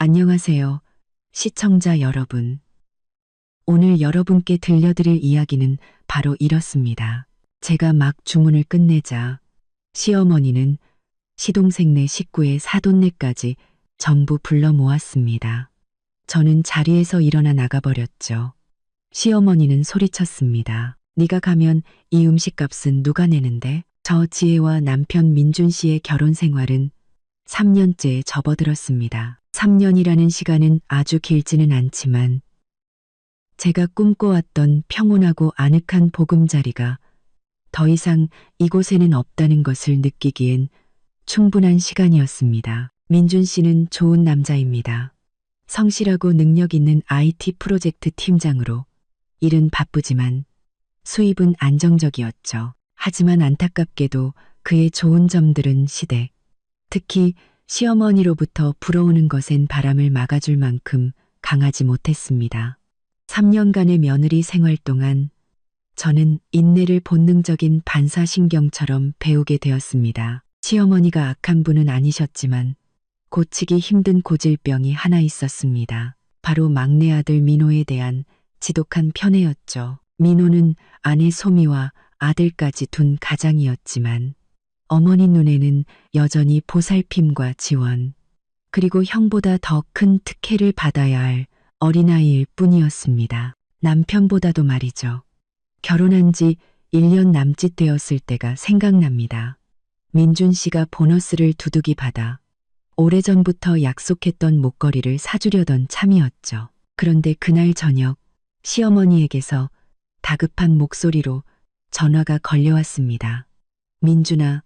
안녕하세요, 시청자 여러분. 오늘 여러분께 들려드릴 이야기는 바로 이렇습니다. 제가 막 주문을 끝내자 시어머니는 시동생네 식구의 사돈네까지 전부 불러 모았습니다. 저는 자리에서 일어나 나가버렸죠. 시어머니는 소리쳤습니다. 네가 가면 이 음식값은 누가 내는데? 저 지혜와 남편 민준 씨의 결혼 생활은 3년째에 접어들었습니다. 3년이라는 시간은 아주 길지는 않지만 제가 꿈꿔왔던 평온하고 아늑한 보금자리가 더 이상 이곳에는 없다는 것을 느끼기엔 충분한 시간이었습니다. 민준 씨는 좋은 남자입니다. 성실하고 능력 있는 IT 프로젝트 팀장으로 일은 바쁘지만 수입은 안정적이었죠. 하지만 안타깝게도 그의 좋은 점들은 시댁, 특히 시어머니로부터 불어오는 것엔 바람을 막아줄 만큼 강하지 못했습니다. 3년간의 며느리 생활 동안 저는 인내를 본능적인 반사신경처럼 배우게 되었습니다. 시어머니가 악한 분은 아니셨지만 고치기 힘든 고질병이 하나 있었습니다. 바로 막내 아들 민호에 대한 지독한 편애였죠. 민호는 아내 소미와 아들까지 둔 가장이었지만 어머니 눈에는 여전히 보살핌과 지원, 그리고 형보다 더 큰 특혜를 받아야 할 어린아이일 뿐이었습니다. 남편보다도 말이죠. 결혼한 지 1년 남짓 되었을 때가 생각납니다. 민준 씨가 보너스를 두둑이 받아 오래전부터 약속했던 목걸이를 사주려던 참이었죠. 그런데 그날 저녁 시어머니에게서 다급한 목소리로 전화가 걸려왔습니다. 민준아,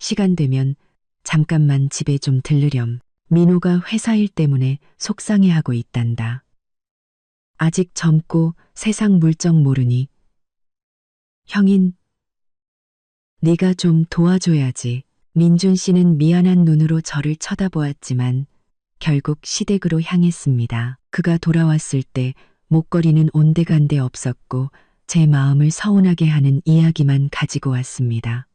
시간 되면 잠깐만 집에 좀 들르렴. 민호가 회사 일 때문에 속상해하고 있단다. 아직 젊고 세상 물정 모르니 형인 네가 좀 도와줘야지. 민준 씨는 미안한 눈으로 저를 쳐다보았지만 결국 시댁으로 향했습니다. 그가 돌아왔을 때 목걸이는 온데간데 없었고 제 마음을 서운하게 하는 이야기만 가지고 왔습니다.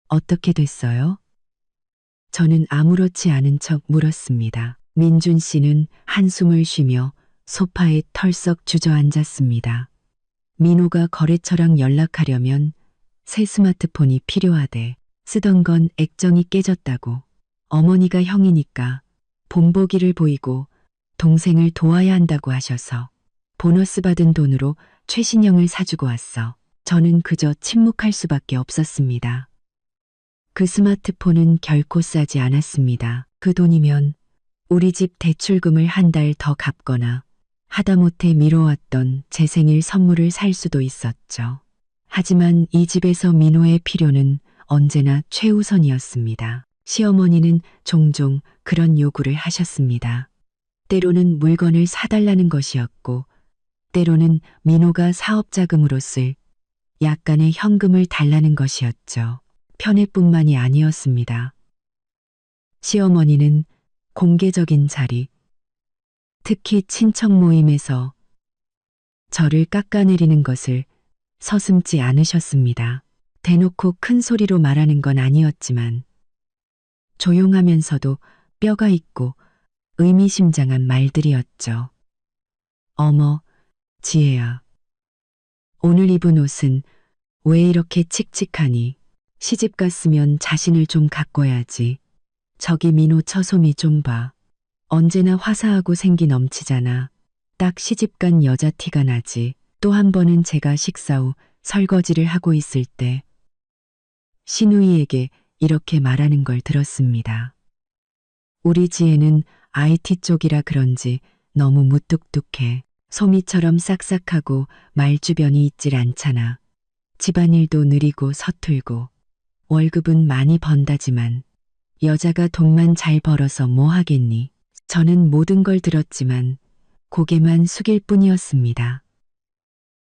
어떻게 됐어요? 저는 아무렇지 않은 척 물었습니다. 민준 씨는 한숨을 쉬며 소파에 털썩 주저앉았습니다. 민호가 거래처랑 연락하려면 새 스마트폰이 필요하대. 쓰던 건 액정이 깨졌다고. 어머니가 형이니까 본보기를 보이고 동생을 도와야 한다고 하셔서 보너스 받은 돈으로 최신형을 사주고 왔어. 저는 그저 침묵할 수밖에 없었습니다. 그 스마트폰은 결코 싸지 않았습니다. 그 돈이면 우리 집 대출금을 한 달 더 갚거나 하다못해 미뤄왔던 제 생일 선물을 살 수도 있었죠. 하지만 이 집에서 민호의 필요는 언제나 최우선이었습니다. 시어머니는 종종 그런 요구를 하셨습니다. 때로는 물건을 사달라는 것이었고, 때로는 민호가 사업자금으로 쓸 약간의 현금을 달라는 것이었죠. 편애뿐만이 아니었습니다. 시어머니는 공개적인 자리, 특히 친척 모임에서 저를 깎아내리는 것을 서슴지 않으셨습니다. 대놓고 큰 소리로 말하는 건 아니었지만 조용하면서도 뼈가 있고 의미심장한 말들이었죠. 어머, 지혜야. 오늘 입은 옷은 왜 이렇게 칙칙하니? 시집 갔으면 자신을 좀 가꿔야지. 저기 민호 처솜이 좀 봐. 언제나 화사하고 생기 넘치잖아. 딱 시집간 여자 티가 나지. 또 한 번은 제가 식사 후 설거지를 하고 있을 때 시누이에게 이렇게 말하는 걸 들었습니다. 우리 지혜는 IT 쪽이라 그런지 너무 무뚝뚝해. 소미처럼 싹싹하고 말주변이 있질 않잖아. 집안일도 느리고 서툴고 월급은 많이 번다지만 여자가 돈만 잘 벌어서 뭐 하겠니? 저는 모든 걸 들었지만 고개만 숙일 뿐이었습니다.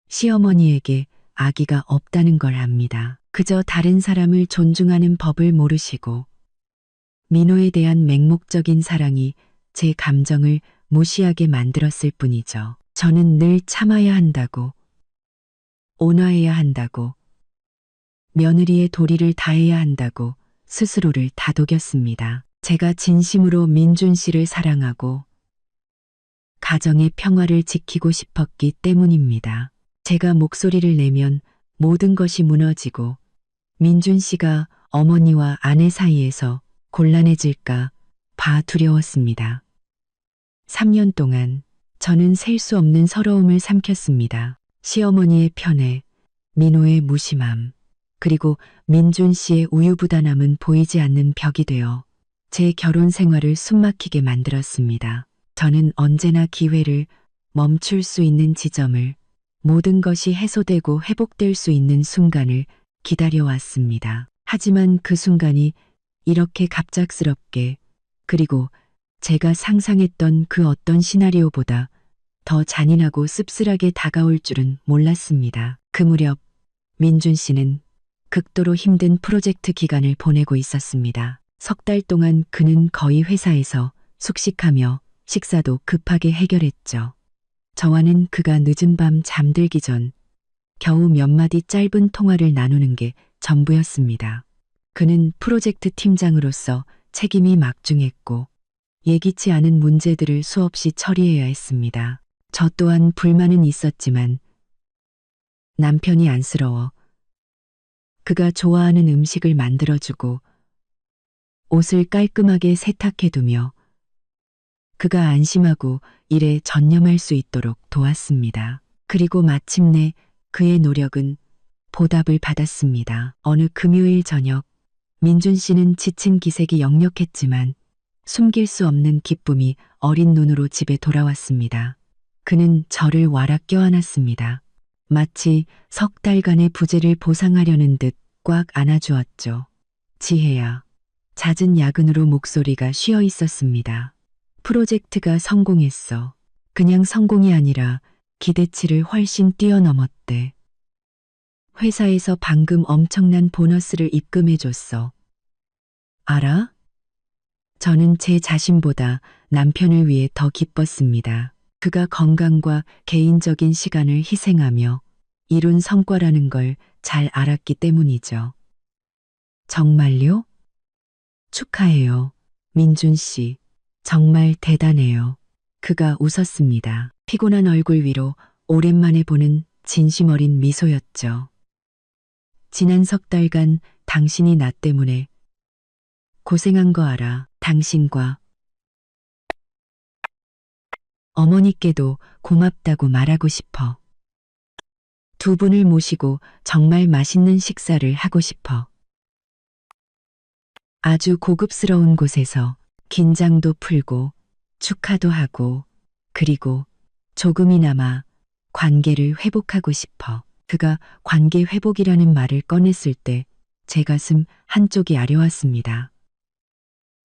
시어머니에게 아기가 없다는 걸 압니다. 그저 다른 사람을 존중하는 법을 모르시고 민호에 대한 맹목적인 사랑이 제 감정을 무시하게 만들었을 뿐이죠. 저는 늘 참아야 한다고, 온화해야 한다고, 며느리의 도리를 다해야 한다고 스스로를 다독였습니다. 제가 진심으로 민준 씨를 사랑하고 가정의 평화를 지키고 싶었기 때문입니다. 제가 목소리를 내면 모든 것이 무너지고 민준 씨가 어머니와 아내 사이에서 곤란해질까 봐 두려웠습니다. 3년 동안 저는 셀 수 없는 서러움을 삼켰습니다. 시어머니의 편애, 민호의 무심함, 그리고 민준 씨의 우유부단함은 보이지 않는 벽이 되어 제 결혼 생활을 숨막히게 만들었습니다. 저는 언제나 기회를 멈출 수 있는 지점을, 모든 것이 해소되고 회복될 수 있는 순간을 기다려왔습니다. 하지만 그 순간이 이렇게 갑작스럽게, 그리고 제가 상상했던 그 어떤 시나리오보다 더 잔인하고 씁쓸하게 다가올 줄은 몰랐습니다. 그 무렵 민준 씨는 극도로 힘든 프로젝트 기간을 보내고 있었습니다. 3달 동안 그는 거의 회사에서 숙식하며 식사도 급하게 해결했죠. 저와는 그가 늦은 밤 잠들기 전 겨우 몇 마디 짧은 통화를 나누는 게 전부였습니다. 그는 프로젝트 팀장으로서 책임이 막중했고 예기치 않은 문제들을 수없이 처리해야 했습니다. 저 또한 불만은 있었지만 남편이 안쓰러워 그가 좋아하는 음식을 만들어주고 옷을 깔끔하게 세탁해두며 그가 안심하고 일에 전념할 수 있도록 도왔습니다. 그리고 마침내 그의 노력은 보답을 받았습니다. 어느 금요일 저녁 민준 씨는 지친 기색이 역력했지만 숨길 수 없는 기쁨이 어린 눈으로 집에 돌아왔습니다. 그는 저를 와락 껴안았습니다. 마치 3달간의 부재를 보상하려는 듯 꽉 안아주었죠. 지혜야. 잦은 야근으로 목소리가 쉬어 있었습니다. 프로젝트가 성공했어. 그냥 성공이 아니라 기대치를 훨씬 뛰어넘었대. 회사에서 방금 엄청난 보너스를 입금해줬어. 알아? 저는 제 자신보다 남편을 위해 더 기뻤습니다. 그가 건강과 개인적인 시간을 희생하며 이룬 성과라는 걸 잘 알았기 때문이죠. 정말요? 축하해요. 민준 씨. 정말 대단해요. 그가 웃었습니다. 피곤한 얼굴 위로 오랜만에 보는 진심 어린 미소였죠. 지난 3달간 당신이 나 때문에 고생한 거 알아. 당신과 어머니께도 고맙다고 말하고 싶어. 두 분을 모시고 정말 맛있는 식사를 하고 싶어. 아주 고급스러운 곳에서 긴장도 풀고 축하도 하고 그리고 조금이나마 관계를 회복하고 싶어. 그가 관계 회복이라는 말을 꺼냈을 때 제 가슴 한쪽이 아려왔습니다.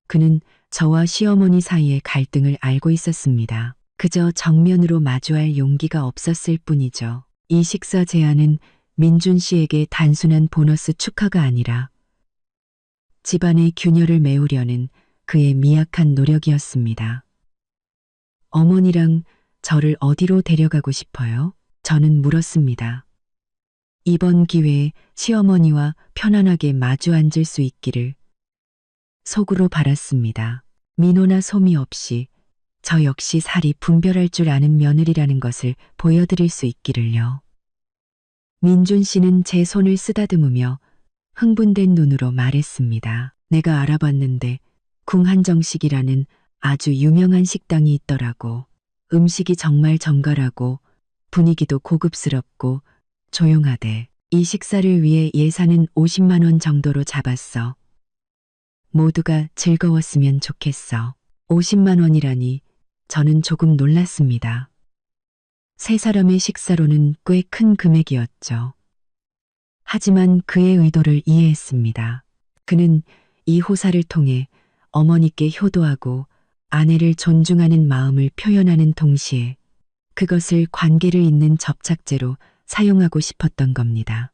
그는 저와 시어머니 사이의 갈등을 알고 있었습니다. 그저 정면으로 마주할 용기가 없었을 뿐이죠. 이 식사 제안은 민준 씨에게 단순한 보너스 축하가 아니라 집안의 균열을 메우려는 그의 미약한 노력이었습니다. 어머니랑 저를 어디로 데려가고 싶어요? 저는 물었습니다. 이번 기회에 시어머니와 편안하게 마주 앉을 수 있기를 속으로 바랐습니다. 민호나 소미 없이 저 역시 살이 분별할 줄 아는 며느리라는 것을 보여드릴 수 있기를요. 민준 씨는 제 손을 쓰다듬으며 흥분된 눈으로 말했습니다. 내가 알아봤는데 궁한정식이라는 아주 유명한 식당이 있더라고. 음식이 정말 정갈하고 분위기도 고급스럽고 조용하대. 이 식사를 위해 예산은 50만 원 정도로 잡았어. 모두가 즐거웠으면 좋겠어. 50만 원이라니 저는 조금 놀랐습니다. 세 사람의 식사로는 꽤 큰 금액이었죠. 하지만 그의 의도를 이해했습니다. 그는 이 호사를 통해 어머니께 효도하고 아내를 존중하는 마음을 표현하는 동시에 그것을 관계를 잇는 접착제로 사용하고 싶었던 겁니다.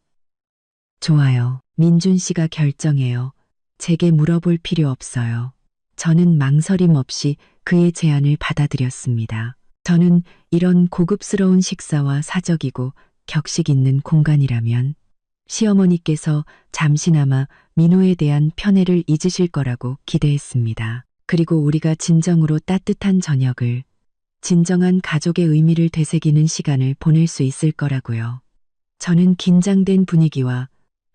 좋아요. 민준 씨가 결정해요. 제게 물어볼 필요 없어요. 저는 망설임 없이 그의 제안을 받아들였습니다. 저는 이런 고급스러운 식사와 사적이고 격식 있는 공간이라면 시어머니께서 잠시나마 민호에 대한 편애를 잊으실 거라고 기대했습니다. 그리고 우리가 진정으로 따뜻한 저녁을, 진정한 가족의 의미를 되새기는 시간을 보낼 수 있을 거라고요. 저는 긴장된 분위기와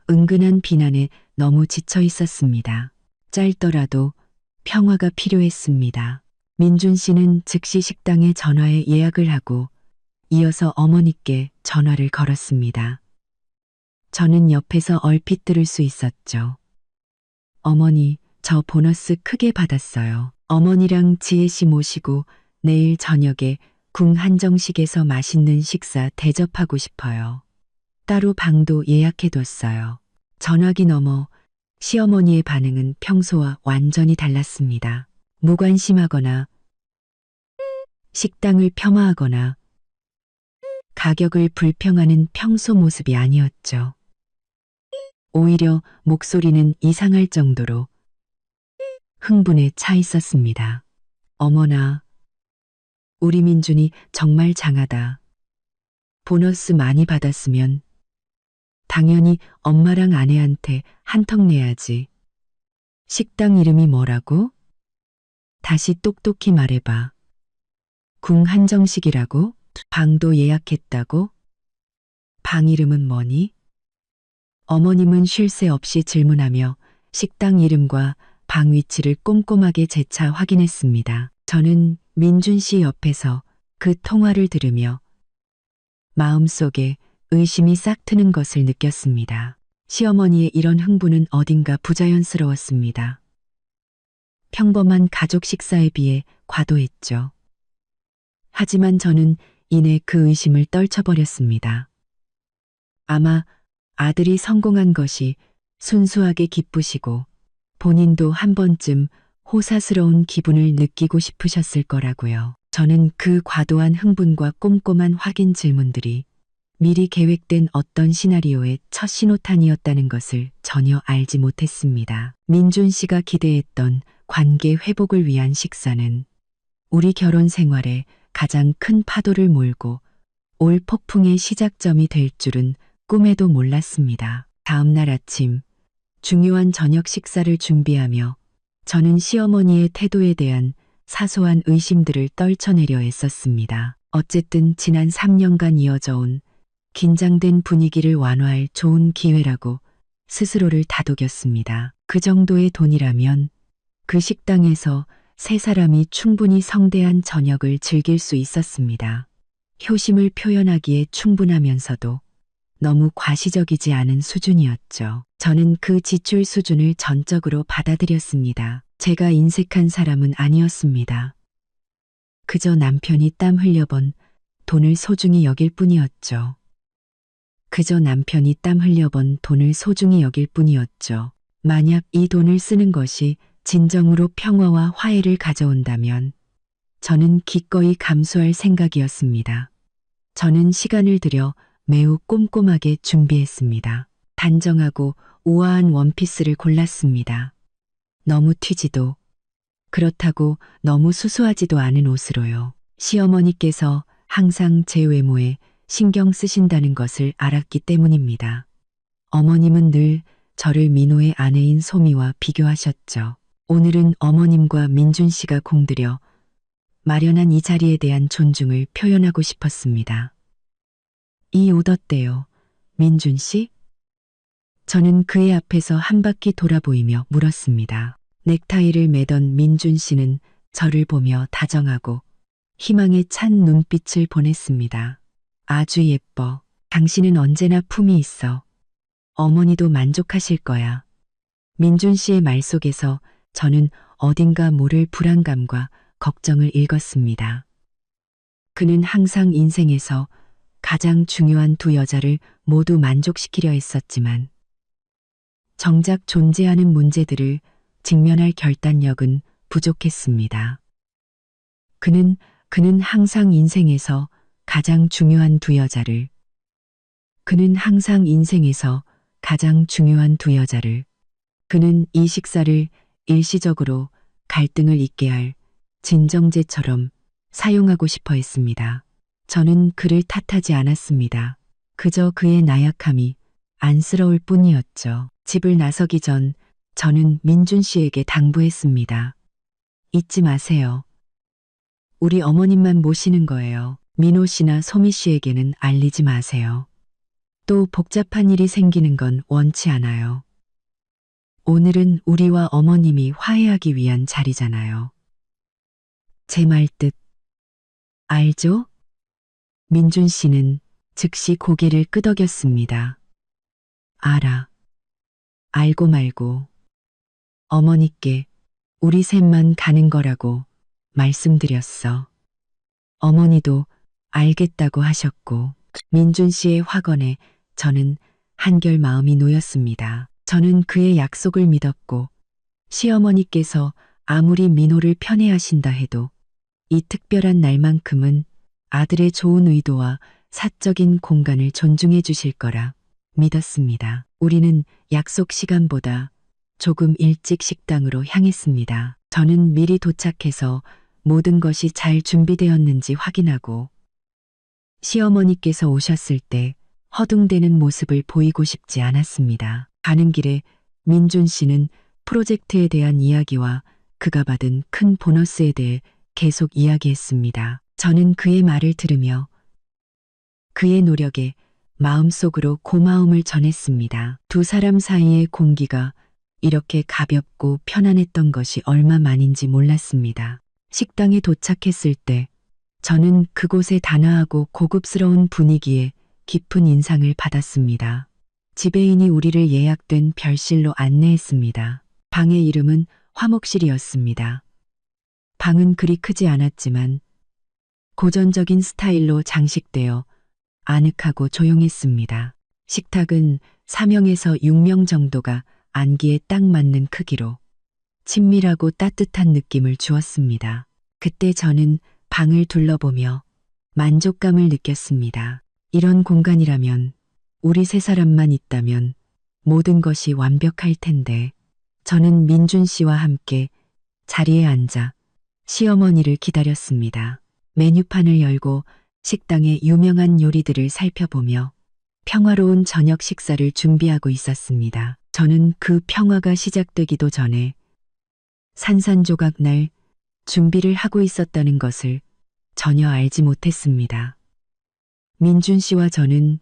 은근한 비난에 너무 지쳐 있었습니다. 짧더라도 평화가 필요했습니다. 민준 씨는 즉시 식당에 전화해 예약을 하고 이어서 어머니께 전화를 걸었습니다. 저는 옆에서 얼핏 들을 수 있었죠. 어머니, 저 보너스 크게 받았어요. 어머니랑 지혜 씨 모시고 내일 저녁에 궁 한정식에서 맛있는 식사 대접하고 싶어요. 따로 방도 예약해뒀어요. 전화기 너머 시어머니의 반응은 평소와 완전히 달랐습니다. 무관심하거나 식당을 폄하하거나 가격을 불평하는 평소 모습이 아니었죠. 오히려 목소리는 이상할 정도로 흥분에 차 있었습니다. 어머나, 우리 민준이 정말 장하다. 보너스 많이 받았으면 당연히 엄마랑 아내한테 한턱 내야지. 식당 이름이 뭐라고? 다시 똑똑히 말해봐. 궁 한정식이라고? 방도 예약했다고? 방 이름은 뭐니? 어머님은 쉴 새 없이 질문하며 식당 이름과 방 위치를 꼼꼼하게 재차 확인했습니다. 저는 민준 씨 옆에서 그 통화를 들으며 마음속에 의심이 싹 트는 것을 느꼈습니다. 시어머니의 이런 흥분은 어딘가 부자연스러웠습니다. 평범한 가족 식사에 비해 과도했죠. 하지만 저는 이내 그 의심을 떨쳐버렸습니다. 아마 아들이 성공한 것이 순수하게 기쁘시고 본인도 한 번쯤 호사스러운 기분을 느끼고 싶으셨을 거라고요. 저는 그 과도한 흥분과 꼼꼼한 확인 질문들이 미리 계획된 어떤 시나리오의 첫 신호탄이었다는 것을 전혀 알지 못했습니다. 민준 씨가 기대했던 관계 회복을 위한 식사는 우리 결혼 생활에 가장 큰 파도를 몰고 올 폭풍의 시작점이 될 줄은 꿈에도 몰랐습니다. 다음 날 아침 중요한 저녁 식사를 준비하며 저는 시어머니의 태도에 대한 사소한 의심들을 떨쳐내려 애썼습니다. 어쨌든 지난 3년간 이어져 온 긴장된 분위기를 완화할 좋은 기회라고 스스로를 다독였습니다. 그 정도의 돈이라면 그 식당에서 세 사람이 충분히 성대한 저녁을 즐길 수 있었습니다. 효심을 표현하기에 충분하면서도 너무 과시적이지 않은 수준이었죠. 저는 그 지출 수준을 전적으로 받아들였습니다. 제가 인색한 사람은 아니었습니다. 그저 남편이 땀 흘려번 돈을 소중히 여길 뿐이었죠. 그저 남편이 땀 흘려번 돈을 소중히 여길 뿐이었죠. 만약 이 돈을 쓰는 것이 진정으로 평화와 화해를 가져온다면 저는 기꺼이 감수할 생각이었습니다. 저는 시간을 들여 매우 꼼꼼하게 준비했습니다. 단정하고 우아한 원피스를 골랐습니다. 너무 튀지도 그렇다고 너무 수수하지도 않은 옷으로요. 시어머니께서 항상 제 외모에 신경 쓰신다는 것을 알았기 때문입니다. 어머님은 늘 저를 민호의 아내인 소미와 비교하셨죠. 오늘은 어머님과 민준 씨가 공들여 마련한 이 자리에 대한 존중을 표현하고 싶었습니다. 이 옷 어때요, 민준 씨? 저는 그의 앞에서 한 바퀴 돌아보이며 물었습니다. 넥타이를 매던 민준 씨는 저를 보며 다정하고 희망에 찬 눈빛을 보냈습니다. 아주 예뻐. 당신은 언제나 품이 있어. 어머니도 만족하실 거야. 민준 씨의 말 속에서 저는 어딘가 모를 불안감과 걱정을 읽었습니다. 그는 항상 인생에서 가장 중요한 두 여자를 모두 만족시키려 했었지만 정작 존재하는 문제들을 직면할 결단력은 부족했습니다. 그는 항상 인생에서 가장 중요한 두 여자를 그는 이 식사를 일시적으로 갈등을 잊게 할 진정제처럼 사용하고 싶어 했습니다. 저는 그를 탓하지 않았습니다. 그저 그의 나약함이 안쓰러울 뿐이었죠. 집을 나서기 전 저는 민준 씨에게 당부했습니다. 잊지 마세요. 우리 어머님만 모시는 거예요. 민호 씨나 소미 씨에게는 알리지 마세요. 또 복잡한 일이 생기는 건 원치 않아요. 오늘은 우리와 어머님이 화해하기 위한 자리잖아요. 제 말 뜻 알죠? 민준 씨는 즉시 고개를 끄덕였습니다. 알아. 알고 말고. 어머니께 우리 셋만 가는 거라고 말씀드렸어. 어머니도 알겠다고 하셨고, 민준 씨의 확언에 저는 한결 마음이 놓였습니다. 저는 그의 약속을 믿었고, 시어머니께서 아무리 민호를 편애하신다 해도 이 특별한 날만큼은 아들의 좋은 의도와 사적인 공간을 존중해 주실 거라 믿었습니다. 우리는 약속 시간보다 조금 일찍 식당으로 향했습니다. 저는 미리 도착해서 모든 것이 잘 준비되었는지 확인하고 시어머니께서 오셨을 때 허둥대는 모습을 보이고 싶지 않았습니다. 가는 길에 민준 씨는 프로젝트에 대한 이야기와 그가 받은 큰 보너스에 대해 계속 이야기했습니다. 저는 그의 말을 들으며 그의 노력에 마음속으로 고마움을 전했습니다. 두 사람 사이의 공기가 이렇게 가볍고 편안했던 것이 얼마 만인지 몰랐습니다. 식당에 도착했을 때 저는 그곳의 단아하고 고급스러운 분위기에 깊은 인상을 받았습니다. 지배인이 우리를 예약된 별실로 안내했습니다. 방의 이름은 화목실이었습니다. 방은 그리 크지 않았지만 고전적인 스타일로 장식되어 아늑하고 조용했습니다. 식탁은 4명에서 6명 정도가 앉기에 딱 맞는 크기로 친밀하고 따뜻한 느낌을 주었습니다. 그때 저는 방을 둘러보며 만족감을 느꼈습니다. 이런 공간이라면 우리 세 사람만 있다면 모든 것이 완벽할 텐데 저는 민준 씨와 함께 자리에 앉아 시어머니를 기다렸습니다. 메뉴판을 열고 식당의 유명한 요리들을 살펴보며 평화로운 저녁 식사를 준비하고 있었습니다. 저는 그 평화가 시작되기도 전에 산산조각 날 준비를 하고 있었다는 것을 전혀 알지 못했습니다. 민준 씨와 저는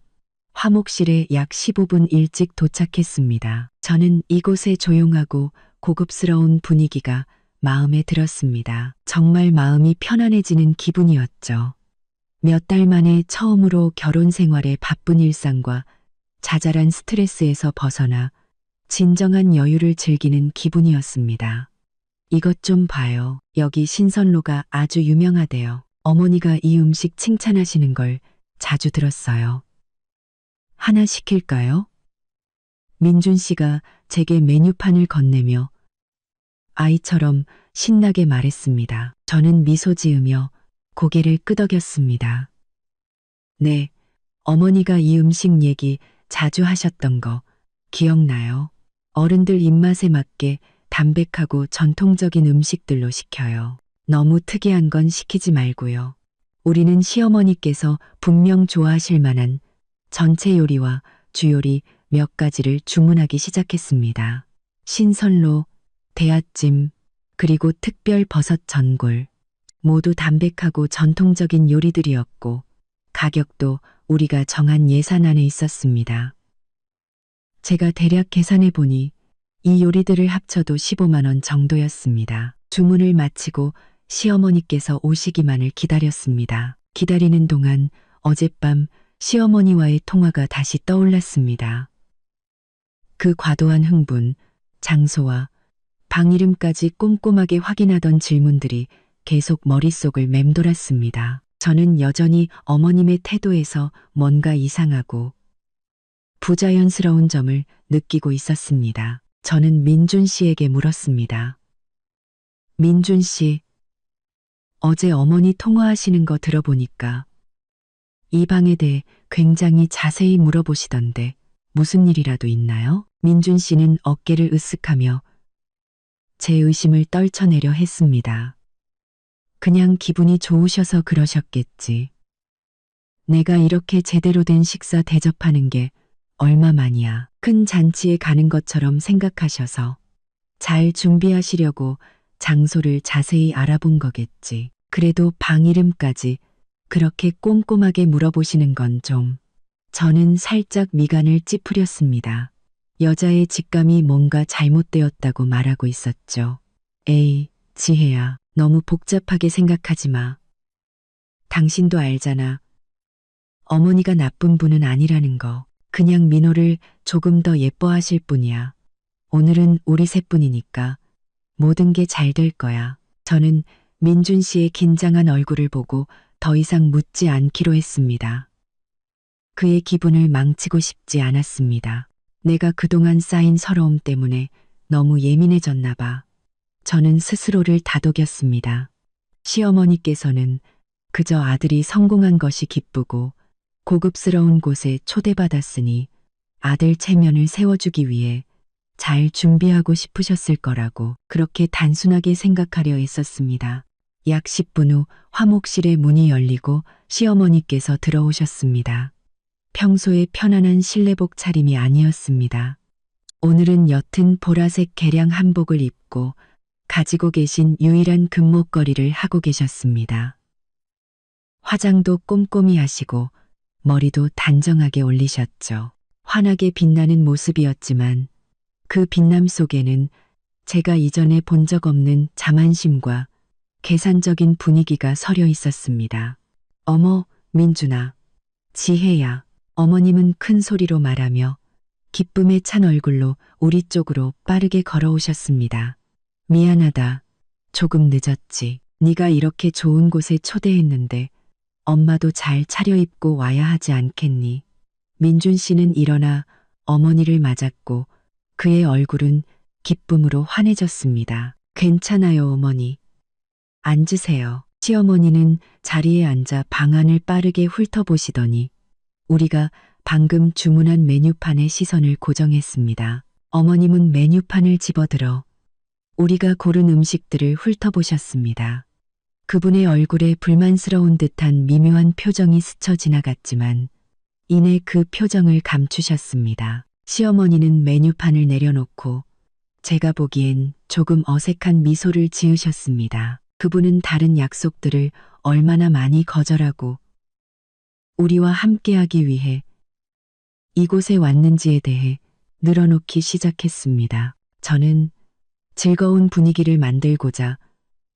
화목실에 약 15분 일찍 도착했습니다. 저는 이곳의 조용하고 고급스러운 분위기가 마음에 들었습니다. 정말 마음이 편안해지는 기분이었죠. 몇 달 만에 처음으로 결혼 생활의 바쁜 일상과 자잘한 스트레스에서 벗어나 진정한 여유를 즐기는 기분이었습니다. 이것 좀 봐요. 여기 신선로가 아주 유명하대요. 어머니가 이 음식 칭찬하시는 걸 자주 들었어요. 하나 시킬까요? 민준 씨가 제게 메뉴판을 건네며 아이처럼 신나게 말했습니다. 저는 미소 지으며 고개를 끄덕였습니다. 네, 어머니가 이 음식 얘기 자주 하셨던 거 기억나요? 어른들 입맛에 맞게 담백하고 전통적인 음식들로 시켜요. 너무 특이한 건 시키지 말고요. 우리는 시어머니께서 분명 좋아하실 만한 전체 요리와 주요리 몇 가지를 주문하기 시작했습니다. 신선로, 대하찜, 그리고 특별 버섯 전골. 모두 담백하고 전통적인 요리들이었고 가격도 우리가 정한 예산 안에 있었습니다. 제가 대략 계산해 보니 이 요리들을 합쳐도 15만 원 정도였습니다. 주문을 마치고 시어머니께서 오시기만을 기다렸습니다. 기다리는 동안 어젯밤 시어머니와의 통화가 다시 떠올랐습니다. 그 과도한 흥분, 장소와 방 이름까지 꼼꼼하게 확인하던 질문들이 계속 머릿속을 맴돌았습니다. 저는 여전히 어머님의 태도에서 뭔가 이상하고 부자연스러운 점을 느끼고 있었습니다. 저는 민준 씨에게 물었습니다. 민준 씨, 어제 어머니 통화하시는 거 들어보니까 이 방에 대해 굉장히 자세히 물어보시던데 무슨 일이라도 있나요? 민준 씨는 어깨를 으쓱하며 제 의심을 떨쳐내려 했습니다. 그냥 기분이 좋으셔서 그러셨겠지. 내가 이렇게 제대로 된 식사 대접하는 게 얼마만이야. 큰 잔치에 가는 것처럼 생각하셔서 잘 준비하시려고 장소를 자세히 알아본 거겠지. 그래도 방 이름까지 그렇게 꼼꼼하게 물어보시는 건 좀. 저는 살짝 미간을 찌푸렸습니다. 여자의 직감이 뭔가 잘못되었다고 말하고 있었죠. 에이, 지혜야, 너무 복잡하게 생각하지 마. 당신도 알잖아. 어머니가 나쁜 분은 아니라는 거. 그냥 민호를 조금 더 예뻐하실 뿐이야. 오늘은 우리 셋뿐이니까 모든 게 잘 될 거야. 저는 민준 씨의 긴장한 얼굴을 보고 더 이상 묻지 않기로 했습니다. 그의 기분을 망치고 싶지 않았습니다. 내가 그동안 쌓인 서러움 때문에 너무 예민해졌나 봐. 저는 스스로를 다독였습니다. 시어머니께서는 그저 아들이 성공한 것이 기쁘고 고급스러운 곳에 초대받았으니 아들 체면을 세워주기 위해 잘 준비하고 싶으셨을 거라고 그렇게 단순하게 생각하려 했었습니다. 약 10분 후 화목실의 문이 열리고 시어머니께서 들어오셨습니다. 평소의 편안한 실내복 차림이 아니었습니다. 오늘은 옅은 보라색 개량 한복을 입고 가지고 계신 유일한 금목걸이를 하고 계셨습니다. 화장도 꼼꼼히 하시고 머리도 단정하게 올리셨죠. 환하게 빛나는 모습이었지만 그 빛남 속에는 제가 이전에 본 적 없는 자만심과 계산적인 분위기가 서려 있었습니다. 어머, 민준아, 지혜야. 어머님은 큰 소리로 말하며 기쁨에 찬 얼굴로 우리 쪽으로 빠르게 걸어오셨습니다. 미안하다. 조금 늦었지. 네가 이렇게 좋은 곳에 초대했는데 엄마도 잘 차려입고 와야 하지 않겠니? 민준 씨는 일어나 어머니를 맞았고 그의 얼굴은 기쁨으로 환해졌습니다. 괜찮아요, 어머니. 앉으세요. 시어머니는 자리에 앉아 방안을 빠르게 훑어보시더니 우리가 방금 주문한 메뉴판에 시선을 고정했습니다. 어머님은 메뉴판을 집어들어 우리가 고른 음식들을 훑어보셨습니다. 그분의 얼굴에 불만스러운 듯한 미묘한 표정이 스쳐 지나갔지만 이내 그 표정을 감추셨습니다. 시어머니는 메뉴판을 내려놓고 제가 보기엔 조금 어색한 미소를 지으셨습니다. 그분은 다른 약속들을 얼마나 많이 거절하고 우리와 함께하기 위해 이곳에 왔는지에 대해 늘어놓기 시작했습니다. 저는 즐거운 분위기를 만들고자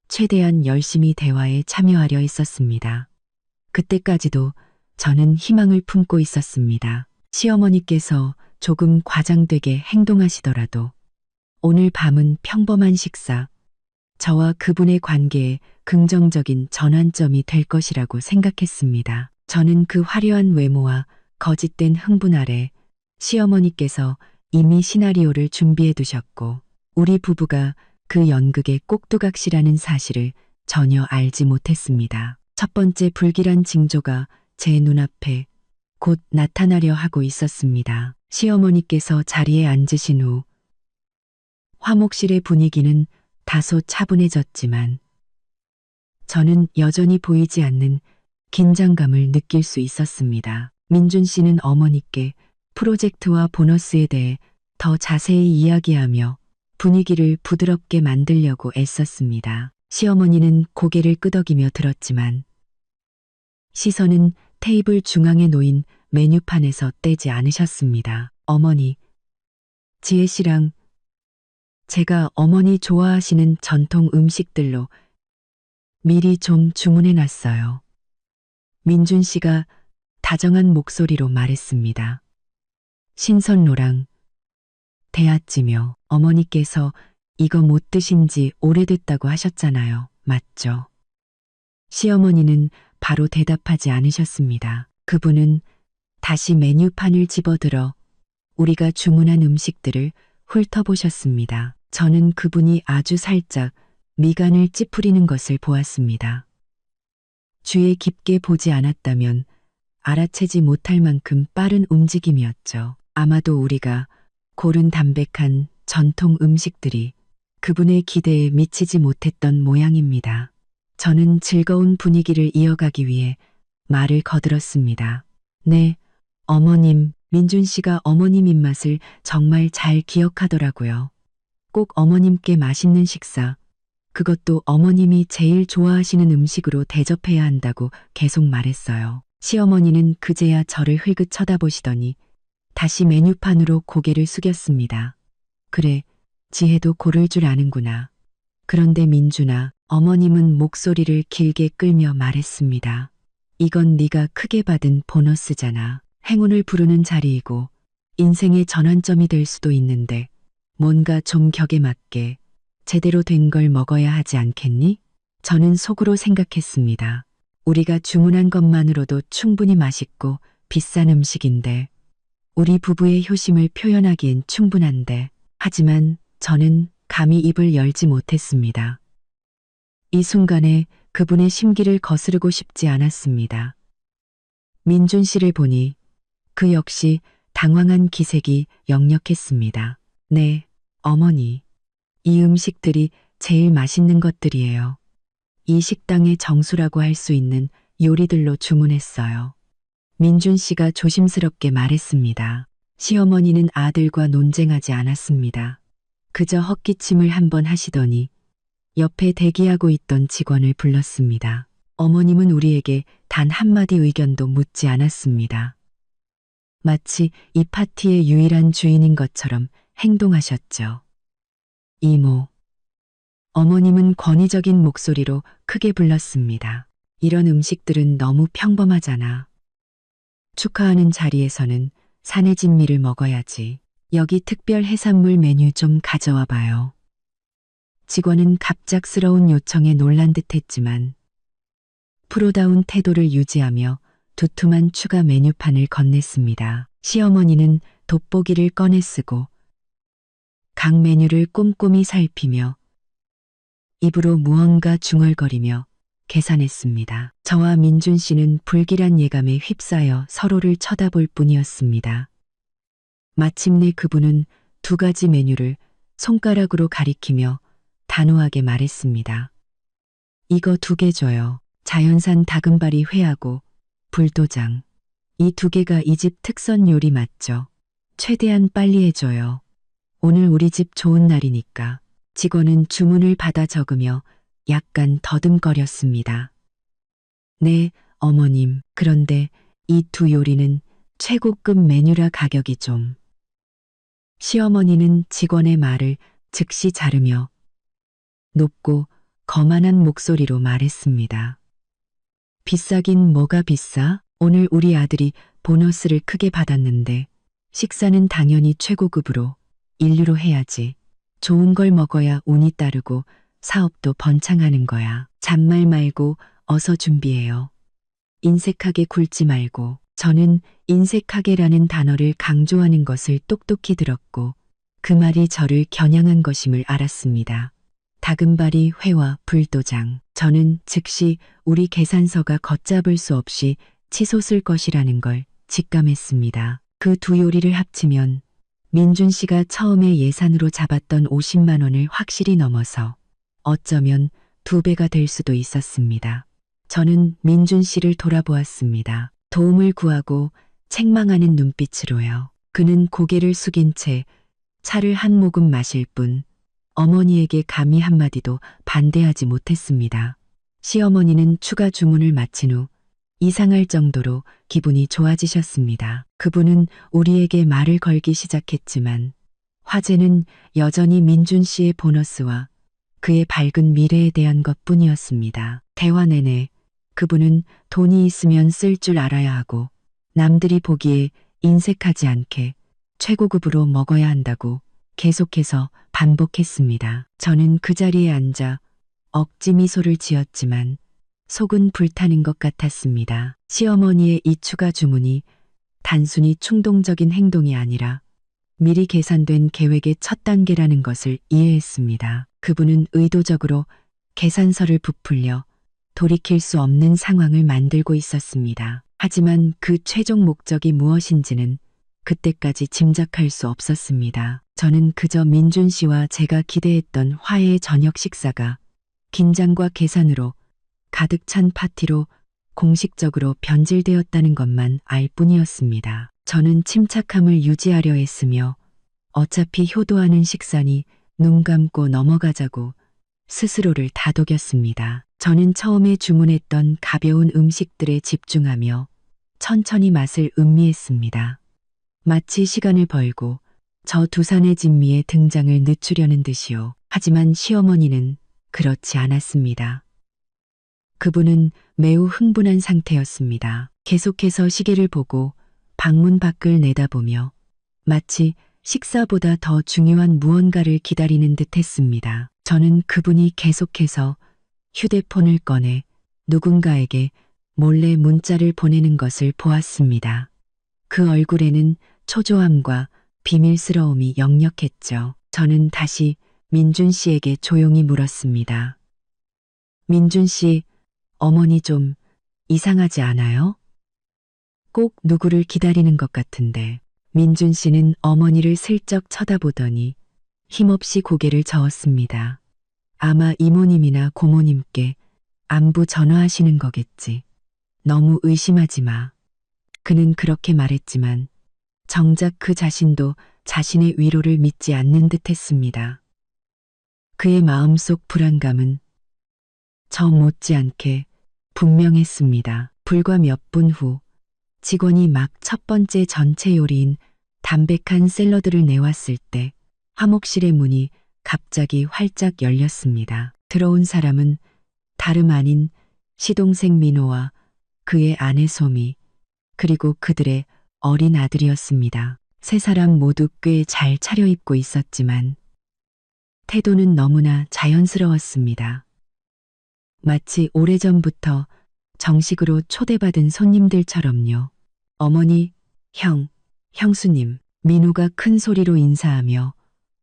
최대한 열심히 대화에 참여하려 했었습니다. 그때까지도 저는 희망을 품고 있었습니다. 시어머니께서 조금 과장되게 행동하시더라도 오늘 밤은 평범한 식사, 저와 그분의 관계에 긍정적인 전환점이 될 것이라고 생각했습니다. 저는 그 화려한 외모와 거짓된 흥분 아래 시어머니께서 이미 시나리오를 준비해 두셨고 우리 부부가 그 연극의 꼭두각시라는 사실을 전혀 알지 못했습니다. 첫 번째 불길한 징조가 제 눈앞에 곧 나타나려 하고 있었습니다. 시어머니께서 자리에 앉으신 후 화목실의 분위기는 다소 차분해졌지만 저는 여전히 보이지 않는 긴장감을 느낄 수 있었습니다. 민준 씨는 어머니께 프로젝트와 보너스에 대해 더 자세히 이야기하며 분위기를 부드럽게 만들려고 애썼습니다. 시어머니는 고개를 끄덕이며 들었지만 시선은 테이블 중앙에 놓인 메뉴판에서 떼지 않으셨습니다. 어머니, 지혜 씨랑 제가 어머니 좋아하시는 전통 음식들로 미리 좀 주문해 놨어요. 민준 씨가 다정한 목소리로 말했습니다. 신선로랑 대하찌며 어머니께서 이거 못 드신 지 오래됐다고 하셨잖아요. 맞죠? 시어머니는 바로 대답하지 않으셨습니다. 그분은 다시 메뉴판을 집어들어 우리가 주문한 음식들을 훑어보셨습니다. 저는 그분이 아주 살짝 미간을 찌푸리는 것을 보았습니다. 주의 깊게 보지 않았다면 알아채지 못할 만큼 빠른 움직임이었죠. 아마도 우리가 고른 담백한 전통 음식들이 그분의 기대에 미치지 못했던 모양입니다. 저는 즐거운 분위기를 이어가기 위해 말을 거들었습니다. 네, 어머님, 민준 씨가 어머님 입맛을 정말 잘 기억하더라고요. 꼭 어머님께 맛있는 식사, 그것도 어머님이 제일 좋아하시는 음식으로 대접해야 한다고 계속 말했어요. 시어머니는 그제야 저를 흘긋 쳐다보시더니 다시 메뉴판으로 고개를 숙였습니다. 그래, 지혜도 고를 줄 아는구나. 그런데 민준아, 어머님은 목소리를 길게 끌며 말했습니다. 이건 네가 크게 받은 보너스잖아. 행운을 부르는 자리이고 인생의 전환점이 될 수도 있는데 뭔가 좀 격에 맞게 제대로 된 걸 먹어야 하지 않겠니? 저는 속으로 생각했습니다. 우리가 주문한 것만으로도 충분히 맛있고 비싼 음식인데 우리 부부의 효심을 표현하기엔 충분한데 하지만 저는 감히 입을 열지 못했습니다. 이 순간에 그분의 심기를 거스르고 싶지 않았습니다. 민준 씨를 보니 그 역시 당황한 기색이 역력했습니다. 네, 어머니. 이 음식들이 제일 맛있는 것들이에요. 이 식당의 정수라고 할 수 있는 요리들로 주문했어요. 민준 씨가 조심스럽게 말했습니다. 시어머니는 아들과 논쟁하지 않았습니다. 그저 헛기침을 한번 하시더니 옆에 대기하고 있던 직원을 불렀습니다. 어머님은 우리에게 단 한마디 의견도 묻지 않았습니다. 마치 이 파티의 유일한 주인인 것처럼 행동하셨죠. 이모. 어머님은 권위적인 목소리로 크게 불렀습니다. 이런 음식들은 너무 평범하잖아. 축하하는 자리에서는 산의 진미를 먹어야지. 여기 특별 해산물 메뉴 좀 가져와 봐요. 직원은 갑작스러운 요청에 놀란 듯했지만 프로다운 태도를 유지하며 두툼한 추가 메뉴판을 건넸습니다. 시어머니는 돋보기를 꺼내 쓰고 각 메뉴를 꼼꼼히 살피며 입으로 무언가 중얼거리며 계산했습니다. 저와 민준 씨는 불길한 예감에 휩싸여 서로를 쳐다볼 뿐이었습니다. 마침내 그분은 두 가지 메뉴를 손가락으로 가리키며 단호하게 말했습니다. 이거 2개 줘요. 자연산 다금바리 회하고 불도장. 이 2개가 이 집 특선 요리 맞죠? 최대한 빨리 해줘요. 오늘 우리 집 좋은 날이니까. 직원은 주문을 받아 적으며 약간 더듬거렸습니다. 네, 어머님. 그런데 이 2 요리는 최고급 메뉴라 가격이 좀. 시어머니는 직원의 말을 즉시 자르며 높고 거만한 목소리로 말했습니다. 비싸긴 뭐가 비싸? 오늘 우리 아들이 보너스를 크게 받았는데 식사는 당연히 최고급으로 인류로 해야지. 좋은 걸 먹어야 운이 따르고 사업도 번창하는 거야. 잔말 말고 어서 준비해요. 인색하게 굴지 말고. 저는 인색하게라는 단어를 강조하는 것을 똑똑히 들었고 그 말이 저를 겨냥한 것임을 알았습니다. 다금바리 회와 불도장. 저는 즉시 우리 계산서가 걷잡을 수 없이 치솟을 것이라는 걸 직감했습니다. 그 2 요리를 합치면 민준 씨가 처음에 예산으로 잡았던 50만 원을 확실히 넘어서 어쩌면 2배가 될 수도 있었습니다. 저는 민준 씨를 돌아보았습니다. 도움을 구하고 책망하는 눈빛으로요. 그는 고개를 숙인 채 차를 한 모금 마실 뿐 어머니에게 감히 한마디도 반대하지 못했습니다. 시어머니는 추가 주문을 마친 후 이상할 정도로 기분이 좋아지셨습니다. 그분은 우리에게 말을 걸기 시작했지만 화제는 여전히 민준 씨의 보너스와 그의 밝은 미래에 대한 것뿐이었습니다. 대화 내내 그분은 돈이 있으면 쓸 줄 알아야 하고 남들이 보기에 인색하지 않게 최고급으로 먹어야 한다고 계속해서 반복했습니다. 저는 그 자리에 앉아 억지 미소를 지었지만 속은 불타는 것 같았습니다. 시어머니의 이 추가 주문이 단순히 충동적인 행동이 아니라 미리 계산된 계획의 첫 단계라는 것을 이해했습니다. 그분은 의도적으로 계산서를 부풀려 돌이킬 수 없는 상황을 만들고 있었습니다. 하지만 그 최종 목적이 무엇인지는 그때까지 짐작할 수 없었습니다. 저는 그저 민준 씨와 제가 기대했던 화해의 저녁 식사가 긴장과 계산으로 가득 찬 파티로 공식적으로 변질되었다는 것만 알 뿐이었습니다. 저는 침착함을 유지하려 했으며 어차피 효도하는 식사니 눈 감고 넘어가자고 스스로를 다독였습니다. 저는 처음에 주문했던 가벼운 음식들에 집중하며 천천히 맛을 음미했습니다. 마치 시간을 벌고 저 두산의 진미의 등장을 늦추려는 듯이요. 하지만 시어머니는 그렇지 않았습니다. 그분은 매우 흥분한 상태였습니다. 계속해서 시계를 보고 방문 밖을 내다보며 마치 식사보다 더 중요한 무언가를 기다리는 듯 했습니다. 저는 그분이 계속해서 휴대폰을 꺼내 누군가에게 몰래 문자를 보내는 것을 보았습니다. 그 얼굴에는 초조함과 비밀스러움이 역력했죠. 저는 다시 민준 씨에게 조용히 물었습니다. 민준 씨, 어머니 좀 이상하지 않아요? 꼭 누구를 기다리는 것 같은데. 민준 씨는 어머니를 슬쩍 쳐다보더니 힘없이 고개를 저었습니다. 아마 이모님이나 고모님께 안부 전화하시는 거겠지. 너무 의심하지 마. 그는 그렇게 말했지만 정작 그 자신도 자신의 위로를 믿지 않는 듯 했습니다. 그의 마음속 불안감은 저 못지않게 분명했습니다. 불과 몇 분 후 직원이 막 첫 번째 전체 요리인 담백한 샐러드를 내왔을 때 화목실의 문이 갑자기 활짝 열렸습니다. 들어온 사람은 다름 아닌 시동생 민호와 그의 아내 소미, 그리고 그들의 어린 아들이었습니다. 세 사람 모두 꽤 잘 차려입고 있었지만 태도는 너무나 자연스러웠습니다. 마치 오래전부터 정식으로 초대받은 손님들처럼요. 어머니, 형수님, 민호가 큰 소리로 인사하며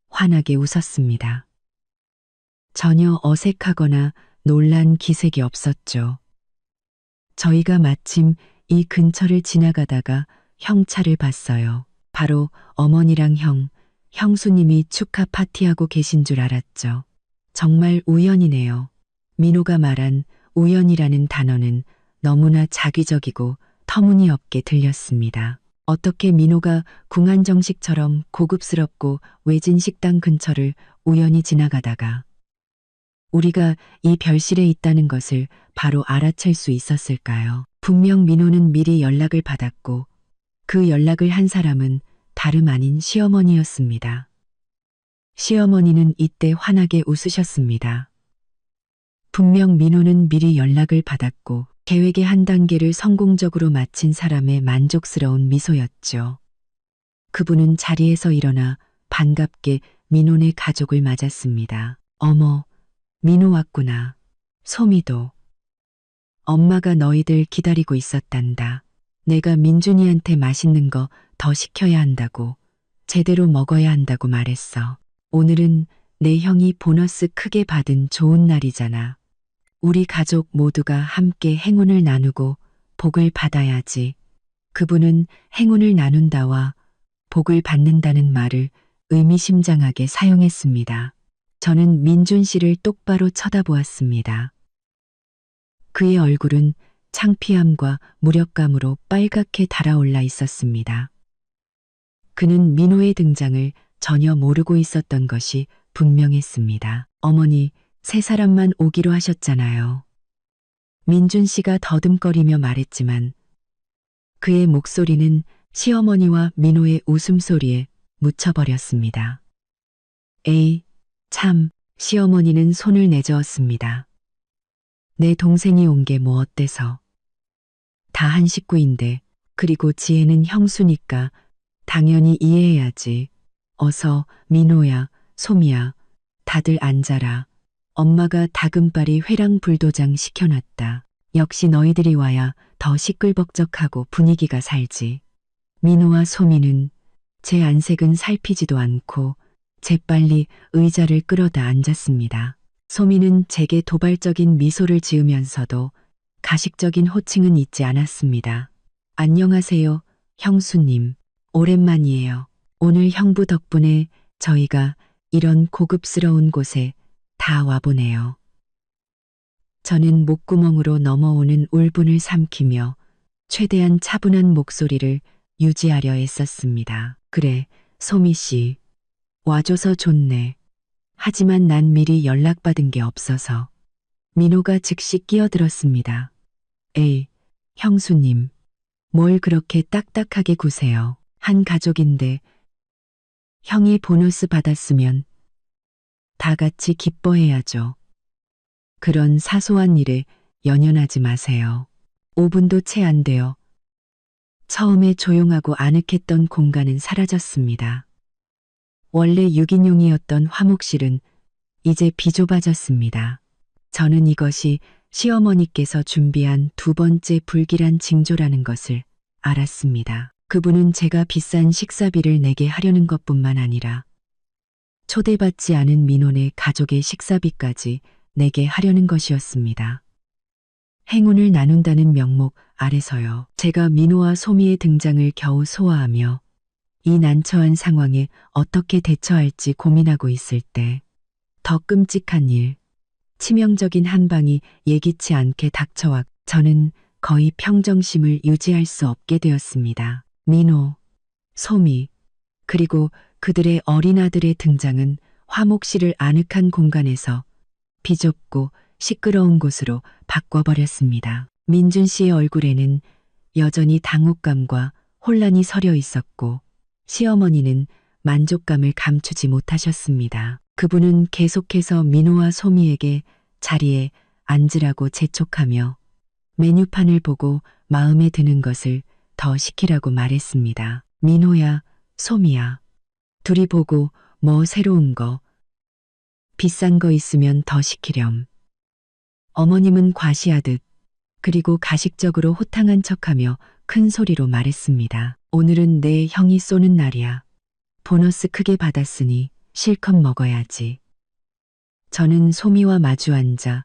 환하게 웃었습니다. 전혀 어색하거나 놀란 기색이 없었죠. 저희가 마침 이 근처를 지나가다가 형 차를 봤어요. 바로 어머니랑 형수님이 축하 파티하고 계신 줄 알았죠. 정말 우연이네요. 민호가 말한 우연이라는 단어는 너무나 자기적이고 터무니없게 들렸습니다. 어떻게 민호가 궁한정식처럼 고급스럽고 외진 식당 근처를 우연히 지나가다가 우리가 이 별실에 있다는 것을 바로 알아챌 수 있었을까요? 분명 민호는 미리 연락을 받았고 그 연락을 한 사람은 다름 아닌 시어머니였습니다. 시어머니는 이때 환하게 웃으셨습니다. 분명 민호는 미리 연락을 받았고 계획의 한 단계를 성공적으로 마친 사람의 만족스러운 미소였죠. 그분은 자리에서 일어나 반갑게 민호네 가족을 맞았습니다. 어머, 민호 왔구나. 소미도. 엄마가 너희들 기다리고 있었단다. 내가 민준이한테 맛있는 거 더 시켜야 한다고, 제대로 먹어야 한다고 말했어. 오늘은 내 형이 보너스 크게 받은 좋은 날이잖아. 우리 가족 모두가 함께 행운을 나누고 복을 받아야지. 그분은 행운을 나눈다와 복을 받는다는 말을 의미심장하게 사용했습니다. 저는 민준 씨를 똑바로 쳐다보았습니다. 그의 얼굴은 창피함과 무력감으로 빨갛게 달아올라 있었습니다. 그는 민호의 등장을 전혀 모르고 있었던 것이 분명했습니다. 어머니, 세 사람만 오기로 하셨잖아요. 민준 씨가 더듬거리며 말했지만 그의 목소리는 시어머니와 민호의 웃음소리에 묻혀버렸습니다. 에이, 참, 시어머니는 손을 내저었습니다. 내 동생이 온 게 뭐 어때서. 다 한 식구인데, 그리고 지혜는 형수니까 당연히 이해해야지. 어서 민호야, 소미야, 다들 앉아라. 엄마가 다금바리 회랑 불도장 시켜놨다. 역시 너희들이 와야 더 시끌벅적하고 분위기가 살지. 민호와 소미는 제 안색은 살피지도 않고 재빨리 의자를 끌어다 앉았습니다. 소미는 제게 도발적인 미소를 지으면서도 가식적인 호칭은 잊지 않았습니다. 안녕하세요, 형수님. 오랜만이에요. 오늘 형부 덕분에 저희가 이런 고급스러운 곳에 다 와보네요. 저는 목구멍으로 넘어오는 울분을 삼키며 최대한 차분한 목소리를 유지하려 애썼습니다. 그래, 소미 씨. 와줘서 좋네. 하지만 난 미리 연락받은 게 없어서. 민호가 즉시 끼어들었습니다. 에이, 형수님. 뭘 그렇게 딱딱하게 구세요. 한 가족인데 형이 보너스 받았으면 다 같이 기뻐해야죠. 그런 사소한 일에 연연하지 마세요. 5분도 채 안 돼요. 처음에 조용하고 아늑했던 공간은 사라졌습니다. 원래 유기농이었던 화목실은 이제 비좁아졌습니다. 저는 이것이 시어머니께서 준비한 두 번째 불길한 징조라는 것을 알았습니다. 그분은 제가 비싼 식사비를 내게 하려는 것뿐만 아니라 초대받지 않은 민혼의 가족의 식사비까지 내게 하려는 것이었습니다. 행운을 나눈다는 명목 아래서요. 제가 민호와 소미의 등장을 겨우 소화하며 이 난처한 상황에 어떻게 대처할지 고민하고 있을 때 더 끔찍한 일, 치명적인 한 방이 예기치 않게 닥쳐와 저는 거의 평정심을 유지할 수 없게 되었습니다. 민호, 소미, 그리고 그들의 어린 아들의 등장은 화목실을 아늑한 공간에서 비좁고 시끄러운 곳으로 바꿔버렸습니다. 민준 씨의 얼굴에는 여전히 당혹감과 혼란이 서려 있었고 시어머니는 만족감을 감추지 못하셨습니다. 그분은 계속해서 민호와 소미에게 자리에 앉으라고 재촉하며 메뉴판을 보고 마음에 드는 것을 더 시키라고 말했습니다. 민호야, 소미야. 둘이 보고 뭐 새로운 거, 비싼 거 있으면 더 시키렴. 어머님은 과시하듯 그리고 가식적으로 호탕한 척하며 큰 소리로 말했습니다. 오늘은 내 형이 쏘는 날이야. 보너스 크게 받았으니 실컷 먹어야지. 저는 소미와 마주 앉아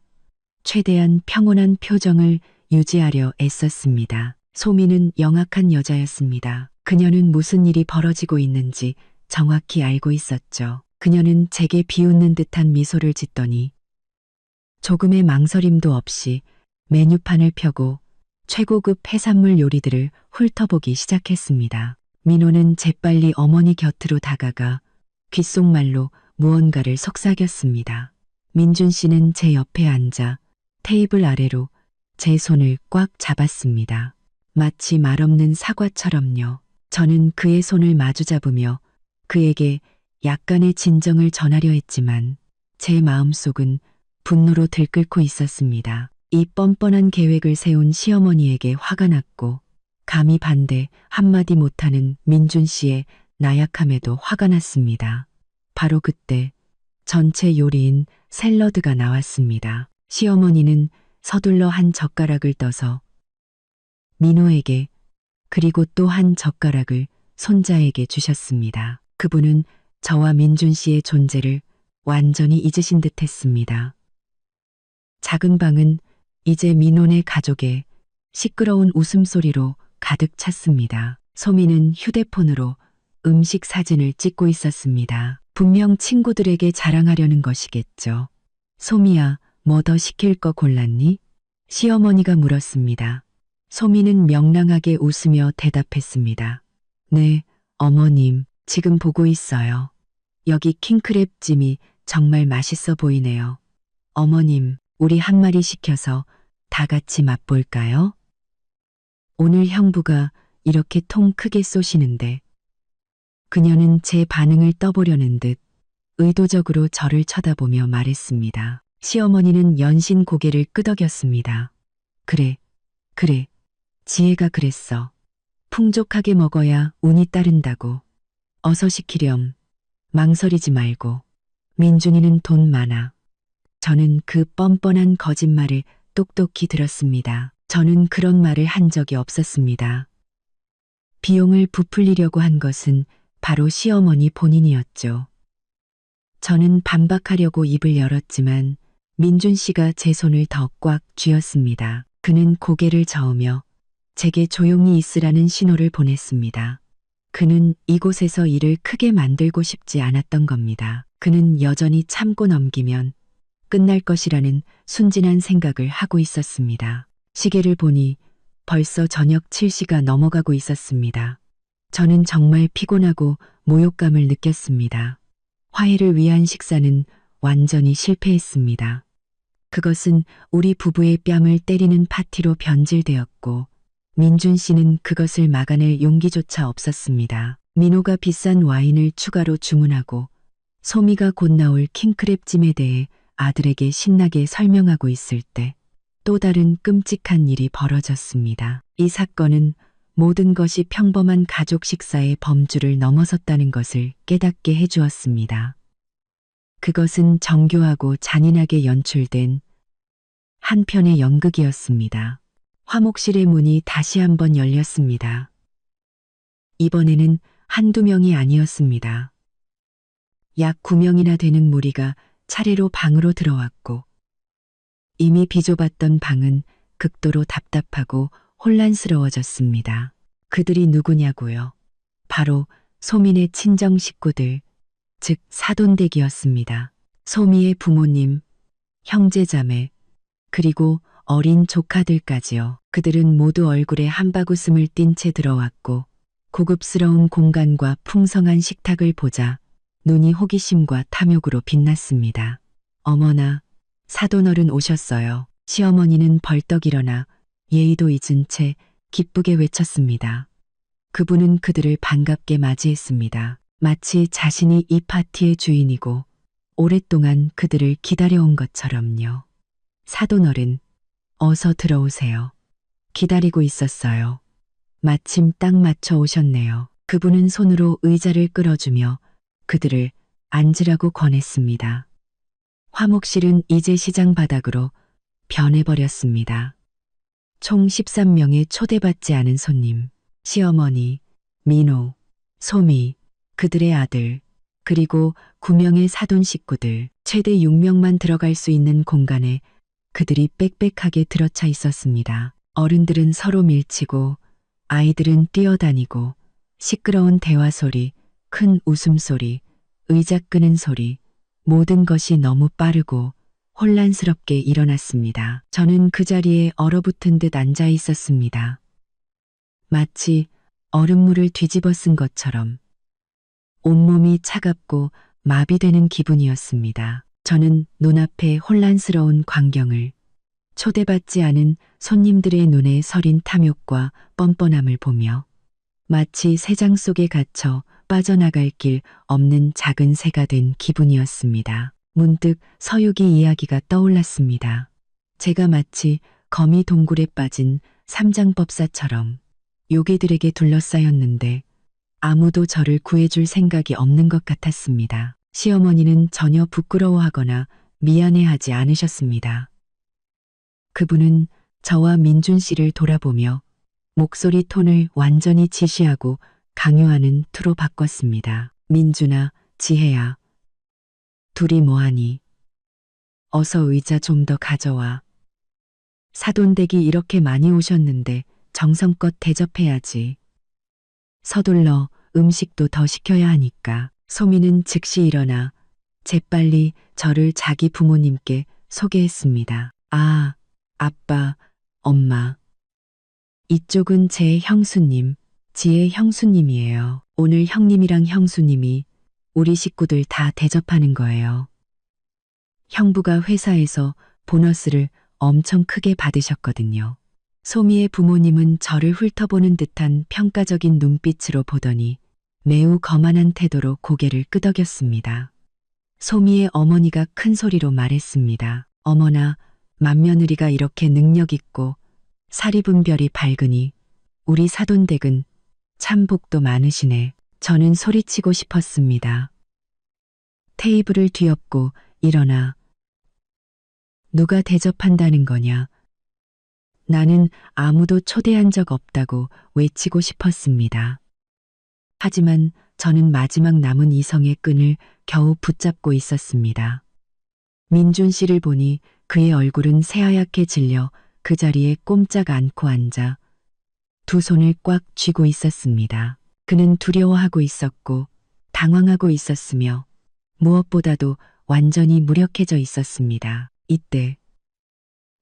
최대한 평온한 표정을 유지하려 애썼습니다. 소미는 영악한 여자였습니다. 그녀는 무슨 일이 벌어지고 있는지 정확히 알고 있었죠. 그녀는 제게 비웃는 듯한 미소를 짓더니 조금의 망설임도 없이 메뉴판을 펴고 최고급 해산물 요리들을 훑어보기 시작했습니다. 민호는 재빨리 어머니 곁으로 다가가 귓속말로 무언가를 속삭였습니다. 민준 씨는 제 옆에 앉아 테이블 아래로 제 손을 꽉 잡았습니다. 마치 말없는 사과처럼요. 저는 그의 손을 마주잡으며 그에게 약간의 진정을 전하려 했지만 제 마음속은 분노로 들끓고 있었습니다. 이 뻔뻔한 계획을 세운 시어머니에게 화가 났고 감히 반대 한마디 못하는 민준 씨의 나약함에도 화가 났습니다. 바로 그때 전체 요리인 샐러드가 나왔습니다. 시어머니는 서둘러 한 젓가락을 떠서 민호에게 그리고 또 한 젓가락을 손자에게 주셨습니다. 그분은 저와 민준 씨의 존재를 완전히 잊으신 듯 했습니다. 작은 방은 이제 민혼의 가족의 시끄러운 웃음소리로 가득 찼습니다. 소미는 휴대폰으로 음식 사진을 찍고 있었습니다. 분명 친구들에게 자랑하려는 것이겠죠. 소미야, 뭐 더 시킬 거 골랐니? 시어머니가 물었습니다. 소미는 명랑하게 웃으며 대답했습니다. 네, 어머님, 지금 보고 있어요. 여기 킹크랩 찜이 정말 맛있어 보이네요. 어머님, 우리 한 마리 시켜서 다 같이 맛볼까요? 오늘 형부가 이렇게 통 크게 쏘시는데 그녀는 제 반응을 떠보려는 듯 의도적으로 저를 쳐다보며 말했습니다. 시어머니는 연신 고개를 끄덕였습니다. 그래, 지혜가 그랬어. 풍족하게 먹어야 운이 따른다고. 어서 시키렴. 망설이지 말고. 민준이는 돈 많아. 저는 그 뻔뻔한 거짓말을 똑똑히 들었습니다. 저는 그런 말을 한 적이 없었습니다. 비용을 부풀리려고 한 것은 바로 시어머니 본인이었죠. 저는 반박하려고 입을 열었지만 민준 씨가 제 손을 더 꽉 쥐었습니다. 그는 고개를 저으며 제게 조용히 있으라는 신호를 보냈습니다. 그는 이곳에서 일을 크게 만들고 싶지 않았던 겁니다. 그는 여전히 참고 넘기면 끝날 것이라는 순진한 생각을 하고 있었습니다. 시계를 보니 벌써 저녁 7시가 넘어가고 있었습니다. 저는 정말 피곤하고 모욕감을 느꼈습니다. 화해를 위한 식사는 완전히 실패했습니다. 그것은 우리 부부의 뺨을 때리는 파티로 변질되었고 민준 씨는 그것을 막아낼 용기조차 없었습니다. 민호가 비싼 와인을 추가로 주문하고 소미가 곧 나올 킹크랩찜에 대해 아들에게 신나게 설명하고 있을 때 또 다른 끔찍한 일이 벌어졌습니다. 이 사건은 모든 것이 평범한 가족 식사의 범주를 넘어섰다는 것을 깨닫게 해주었습니다. 그것은 정교하고 잔인하게 연출된 한 편의 연극이었습니다. 화목실의 문이 다시 한번 열렸습니다. 이번에는 한두 명이 아니었습니다. 약 9명이나 되는 무리가 차례로 방으로 들어왔고 이미 비좁았던 방은 극도로 답답하고 혼란스러워졌습니다. 그들이 누구냐고요? 바로 소민의 친정 식구들, 즉 사돈댁이었습니다. 소미의 부모님, 형제자매, 그리고 어린 조카들까지요. 그들은 모두 얼굴에 한바구음을 띤 채 들어왔고 고급스러운 공간과 풍성한 식탁을 보자 눈이 호기심과 탐욕으로 빛났습니다. 어머나, 사돈어른 오셨어요. 시어머니는 벌떡 일어나 예의도 잊은 채 기쁘게 외쳤습니다. 그분은 그들을 반갑게 맞이했습니다. 마치 자신이 이 파티의 주인이고 오랫동안 그들을 기다려온 것처럼요. 사돈어른, 어서 들어오세요. 기다리고 있었어요. 마침 딱 맞춰 오셨네요. 그분은 손으로 의자를 끌어주며 그들을 앉으라고 권했습니다. 화목실은 이제 시장 바닥으로 변해버렸습니다. 총 13명의 초대받지 않은 손님, 시어머니, 민호, 소미, 그들의 아들, 그리고 9명의 사돈 식구들, 최대 6명만 들어갈 수 있는 공간에 그들이 빽빽하게 들어차 있었습니다. 어른들은 서로 밀치고 아이들은 뛰어다니고 시끄러운 대화 소리, 큰 웃음소리, 의자 끄는 소리, 모든 것이 너무 빠르고 혼란스럽게 일어났습니다. 저는 그 자리에 얼어붙은 듯 앉아 있었습니다. 마치 얼음물을 뒤집어 쓴 것처럼 온몸이 차갑고 마비되는 기분이었습니다. 저는 눈앞의 혼란스러운 광경을 초대받지 않은 손님들의 눈에 서린 탐욕과 뻔뻔함을 보며 마치 새장 속에 갇혀 빠져나갈 길 없는 작은 새가 된 기분이었습니다. 문득 서유기 이야기가 떠올랐습니다. 제가 마치 거미 동굴에 빠진 삼장법사처럼 요괴들에게 둘러싸였는데 아무도 저를 구해줄 생각이 없는 것 같았습니다. 시어머니는 전혀 부끄러워하거나 미안해하지 않으셨습니다. 그분은 저와 민준 씨를 돌아보며 목소리 톤을 완전히 지시하고 강요하는 투로 바꿨습니다. 민준아, 지혜야. 둘이 뭐하니? 어서 의자 좀 더 가져와. 사돈댁이 이렇게 많이 오셨는데 정성껏 대접해야지. 서둘러 음식도 더 시켜야 하니까. 소미는 즉시 일어나 재빨리 저를 자기 부모님께 소개했습니다. 아, 아빠, 엄마. 이쪽은 제 형수님, 지혜 형수님이에요. 오늘 형님이랑 형수님이 우리 식구들 다 대접하는 거예요. 형부가 회사에서 보너스를 엄청 크게 받으셨거든요. 소미의 부모님은 저를 훑어보는 듯한 평가적인 눈빛으로 보더니 매우 거만한 태도로 고개를 끄덕였습니다. 소미의 어머니가 큰 소리로 말했습니다. 어머나, 맏며느리가 이렇게 능력 있고 사리분별이 밝으니 우리 사돈댁은 참 복도 많으시네. 저는 소리치고 싶었습니다. 테이블을 뒤엎고 일어나 누가 대접한다는 거냐? 나는 아무도 초대한 적 없다고 외치고 싶었습니다. 하지만 저는 마지막 남은 이성의 끈을 겨우 붙잡고 있었습니다. 민준 씨를 보니 그의 얼굴은 새하얗게 질려 그 자리에 꼼짝 않고 앉아 두 손을 꽉 쥐고 있었습니다. 그는 두려워하고 있었고 당황하고 있었으며 무엇보다도 완전히 무력해져 있었습니다. 이때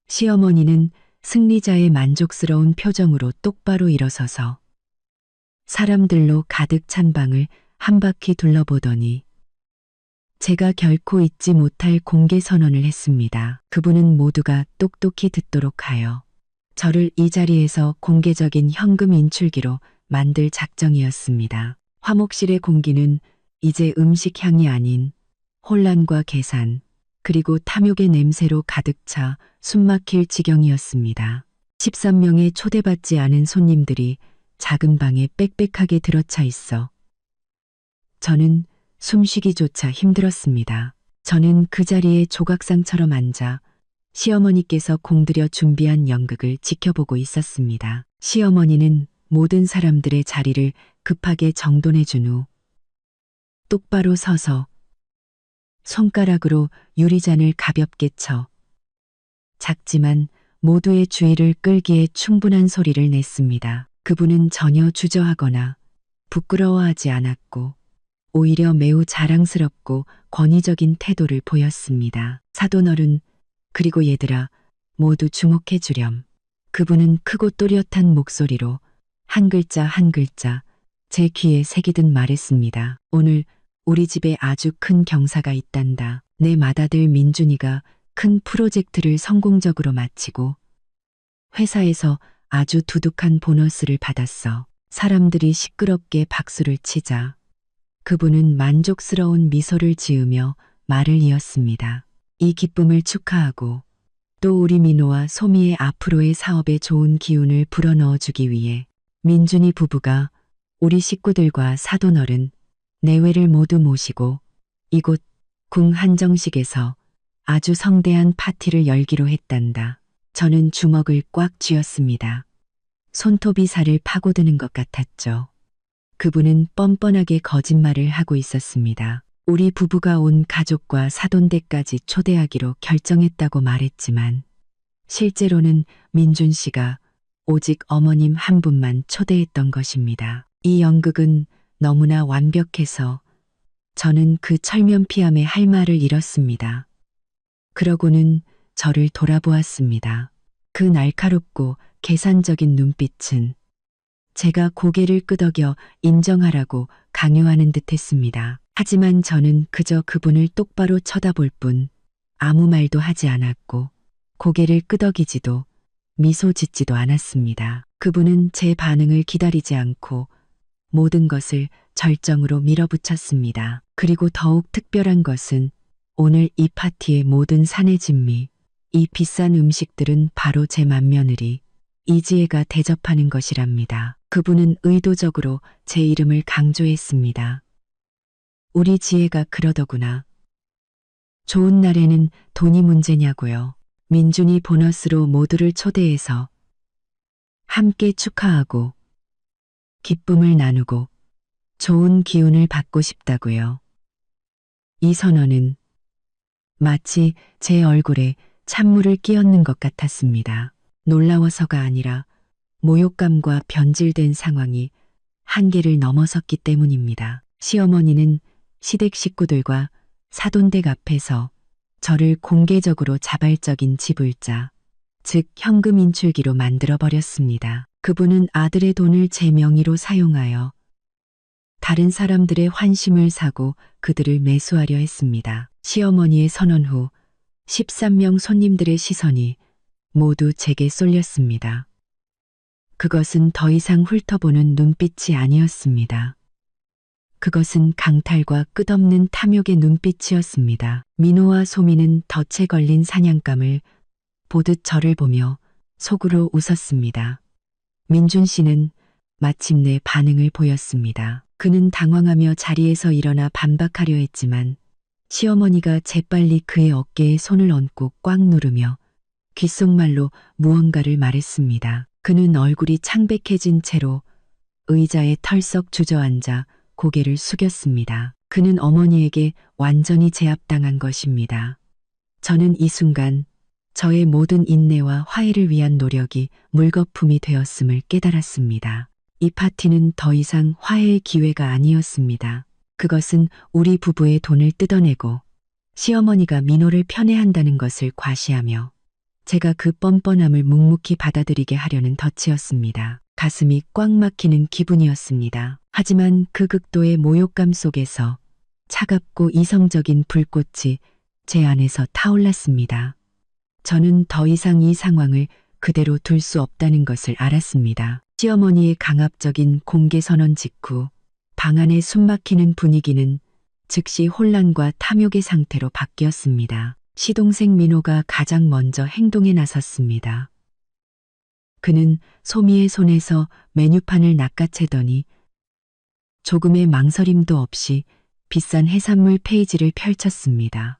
시어머니는 승리자의 만족스러운 표정으로 똑바로 일어서서 사람들로 가득 찬 방을 한 바퀴 둘러보더니 제가 결코 잊지 못할 공개 선언을 했습니다. 그분은 모두가 똑똑히 듣도록 하여 저를 이 자리에서 공개적인 현금 인출기로 만들 작정이었습니다. 화목실의 공기는 이제 음식 향이 아닌 혼란과 계산, 그리고 탐욕의 냄새로 가득 차 숨막힐 지경이었습니다. 13명의 초대받지 않은 손님들이 작은 방에 빽빽하게 들어차 있어 저는 숨쉬기조차 힘들었습니다. 저는 그 자리에 조각상처럼 앉아 시어머니께서 공들여 준비한 연극을 지켜보고 있었습니다. 시어머니는 모든 사람들의 자리를 급하게 정돈해준 후 똑바로 서서 손가락으로 유리잔을 가볍게 쳐 작지만 모두의 주의를 끌기에 충분한 소리를 냈습니다. 그분은 전혀 주저하거나 부끄러워하지 않았고 오히려 매우 자랑스럽고 권위적인 태도를 보였습니다. 사돈어른, 그리고 얘들아, 모두 주목해 주렴. 그분은 크고 또렷한 목소리로 한 글자 한 글자 제 귀에 새기듯 말했습니다. 오늘 우리 집에 아주 큰 경사가 있단다. 내 맏아들 민준이가 큰 프로젝트를 성공적으로 마치고 회사에서 아주 두둑한 보너스를 받았어. 사람들이 시끄럽게 박수를 치자 그분은 만족스러운 미소를 지으며 말을 이었습니다. 이 기쁨을 축하하고 또 우리 민호와 소미의 앞으로의 사업에 좋은 기운을 불어넣어주기 위해 민준이 부부가 우리 식구들과 사돈어른, 내외를 모두 모시고 이곳 궁 한정식에서 아주 성대한 파티를 열기로 했단다. 저는 주먹을 꽉 쥐었습니다. 손톱이 살을 파고드는 것 같았죠. 그분은 뻔뻔하게 거짓말을 하고 있었습니다. 우리 부부가 온 가족과 사돈댁까지 초대하기로 결정했다고 말했지만 실제로는 민준 씨가 오직 어머님 한 분만 초대했던 것입니다. 이 연극은 너무나 완벽해서 저는 그 철면피함에 할 말을 잃었습니다. 그러고는 저를 돌아보았습니다. 그 날카롭고 계산적인 눈빛은 제가 고개를 끄덕여 인정하라고 강요하는 듯 했습니다. 하지만 저는 그저 그분을 똑바로 쳐다볼 뿐 아무 말도 하지 않았고 고개를 끄덕이지도 미소 짓지도 않았습니다. 그분은 제 반응을 기다리지 않고 모든 것을 절정으로 밀어붙였습니다. 그리고 더욱 특별한 것은 오늘 이 파티의 모든 사내 진미, 이 비싼 음식들은 바로 제 맏며느리 이지혜가 대접하는 것이랍니다. 그분은 의도적으로 제 이름을 강조했습니다. 우리 지혜가 그러더구나. 좋은 날에는 돈이 문제냐고요. 민준이 보너스로 모두를 초대해서 함께 축하하고 기쁨을 나누고 좋은 기운을 받고 싶다고요. 이 선언은 마치 제 얼굴에 찬물을 끼얹는 것 같았습니다. 놀라워서가 아니라 모욕감과 변질된 상황이 한계를 넘어섰기 때문입니다. 시어머니는 시댁 식구들과 사돈댁 앞에서 저를 공개적으로 자발적인 지불자, 즉 현금 인출기로 만들어버렸습니다. 그분은 아들의 돈을 제 명의로 사용하여 다른 사람들의 환심을 사고 그들을 매수하려 했습니다. 시어머니의 선언 후 13명 손님들의 시선이 모두 제게 쏠렸습니다. 그것은 더 이상 훑어보는 눈빛이 아니었습니다. 그것은 강탈과 끝없는 탐욕의 눈빛이었습니다. 민호와 소미는 덫에 걸린 사냥감을 보듯 저를 보며 속으로 웃었습니다. 민준 씨는 마침내 반응을 보였습니다. 그는 당황하며 자리에서 일어나 반박하려 했지만 시어머니가 재빨리 그의 어깨에 손을 얹고 꽉 누르며 귓속말로 무언가를 말했습니다. 그는 얼굴이 창백해진 채로 의자에 털썩 주저앉아 고개를 숙였습니다. 그는 어머니에게 완전히 제압당한 것입니다. 저는 이 순간 저의 모든 인내와 화해를 위한 노력이 물거품이 되었음을 깨달았습니다. 이 파티는 더 이상 화해의 기회가 아니었습니다. 그것은 우리 부부의 돈을 뜯어내고 시어머니가 민호를 편애한다는 것을 과시하며 제가 그 뻔뻔함을 묵묵히 받아들이게 하려는 덫이었습니다. 가슴이 꽉 막히는 기분이었습니다. 하지만 그 극도의 모욕감 속에서 차갑고 이성적인 불꽃이 제 안에서 타올랐습니다. 저는 더 이상 이 상황을 그대로 둘 수 없다는 것을 알았습니다. 시어머니의 강압적인 공개 선언 직후 방 안의 숨막히는 분위기는 즉시 혼란과 탐욕의 상태로 바뀌었습니다. 시동생 민호가 가장 먼저 행동에 나섰습니다. 그는 소미의 손에서 메뉴판을 낚아채더니 조금의 망설임도 없이 비싼 해산물 페이지를 펼쳤습니다.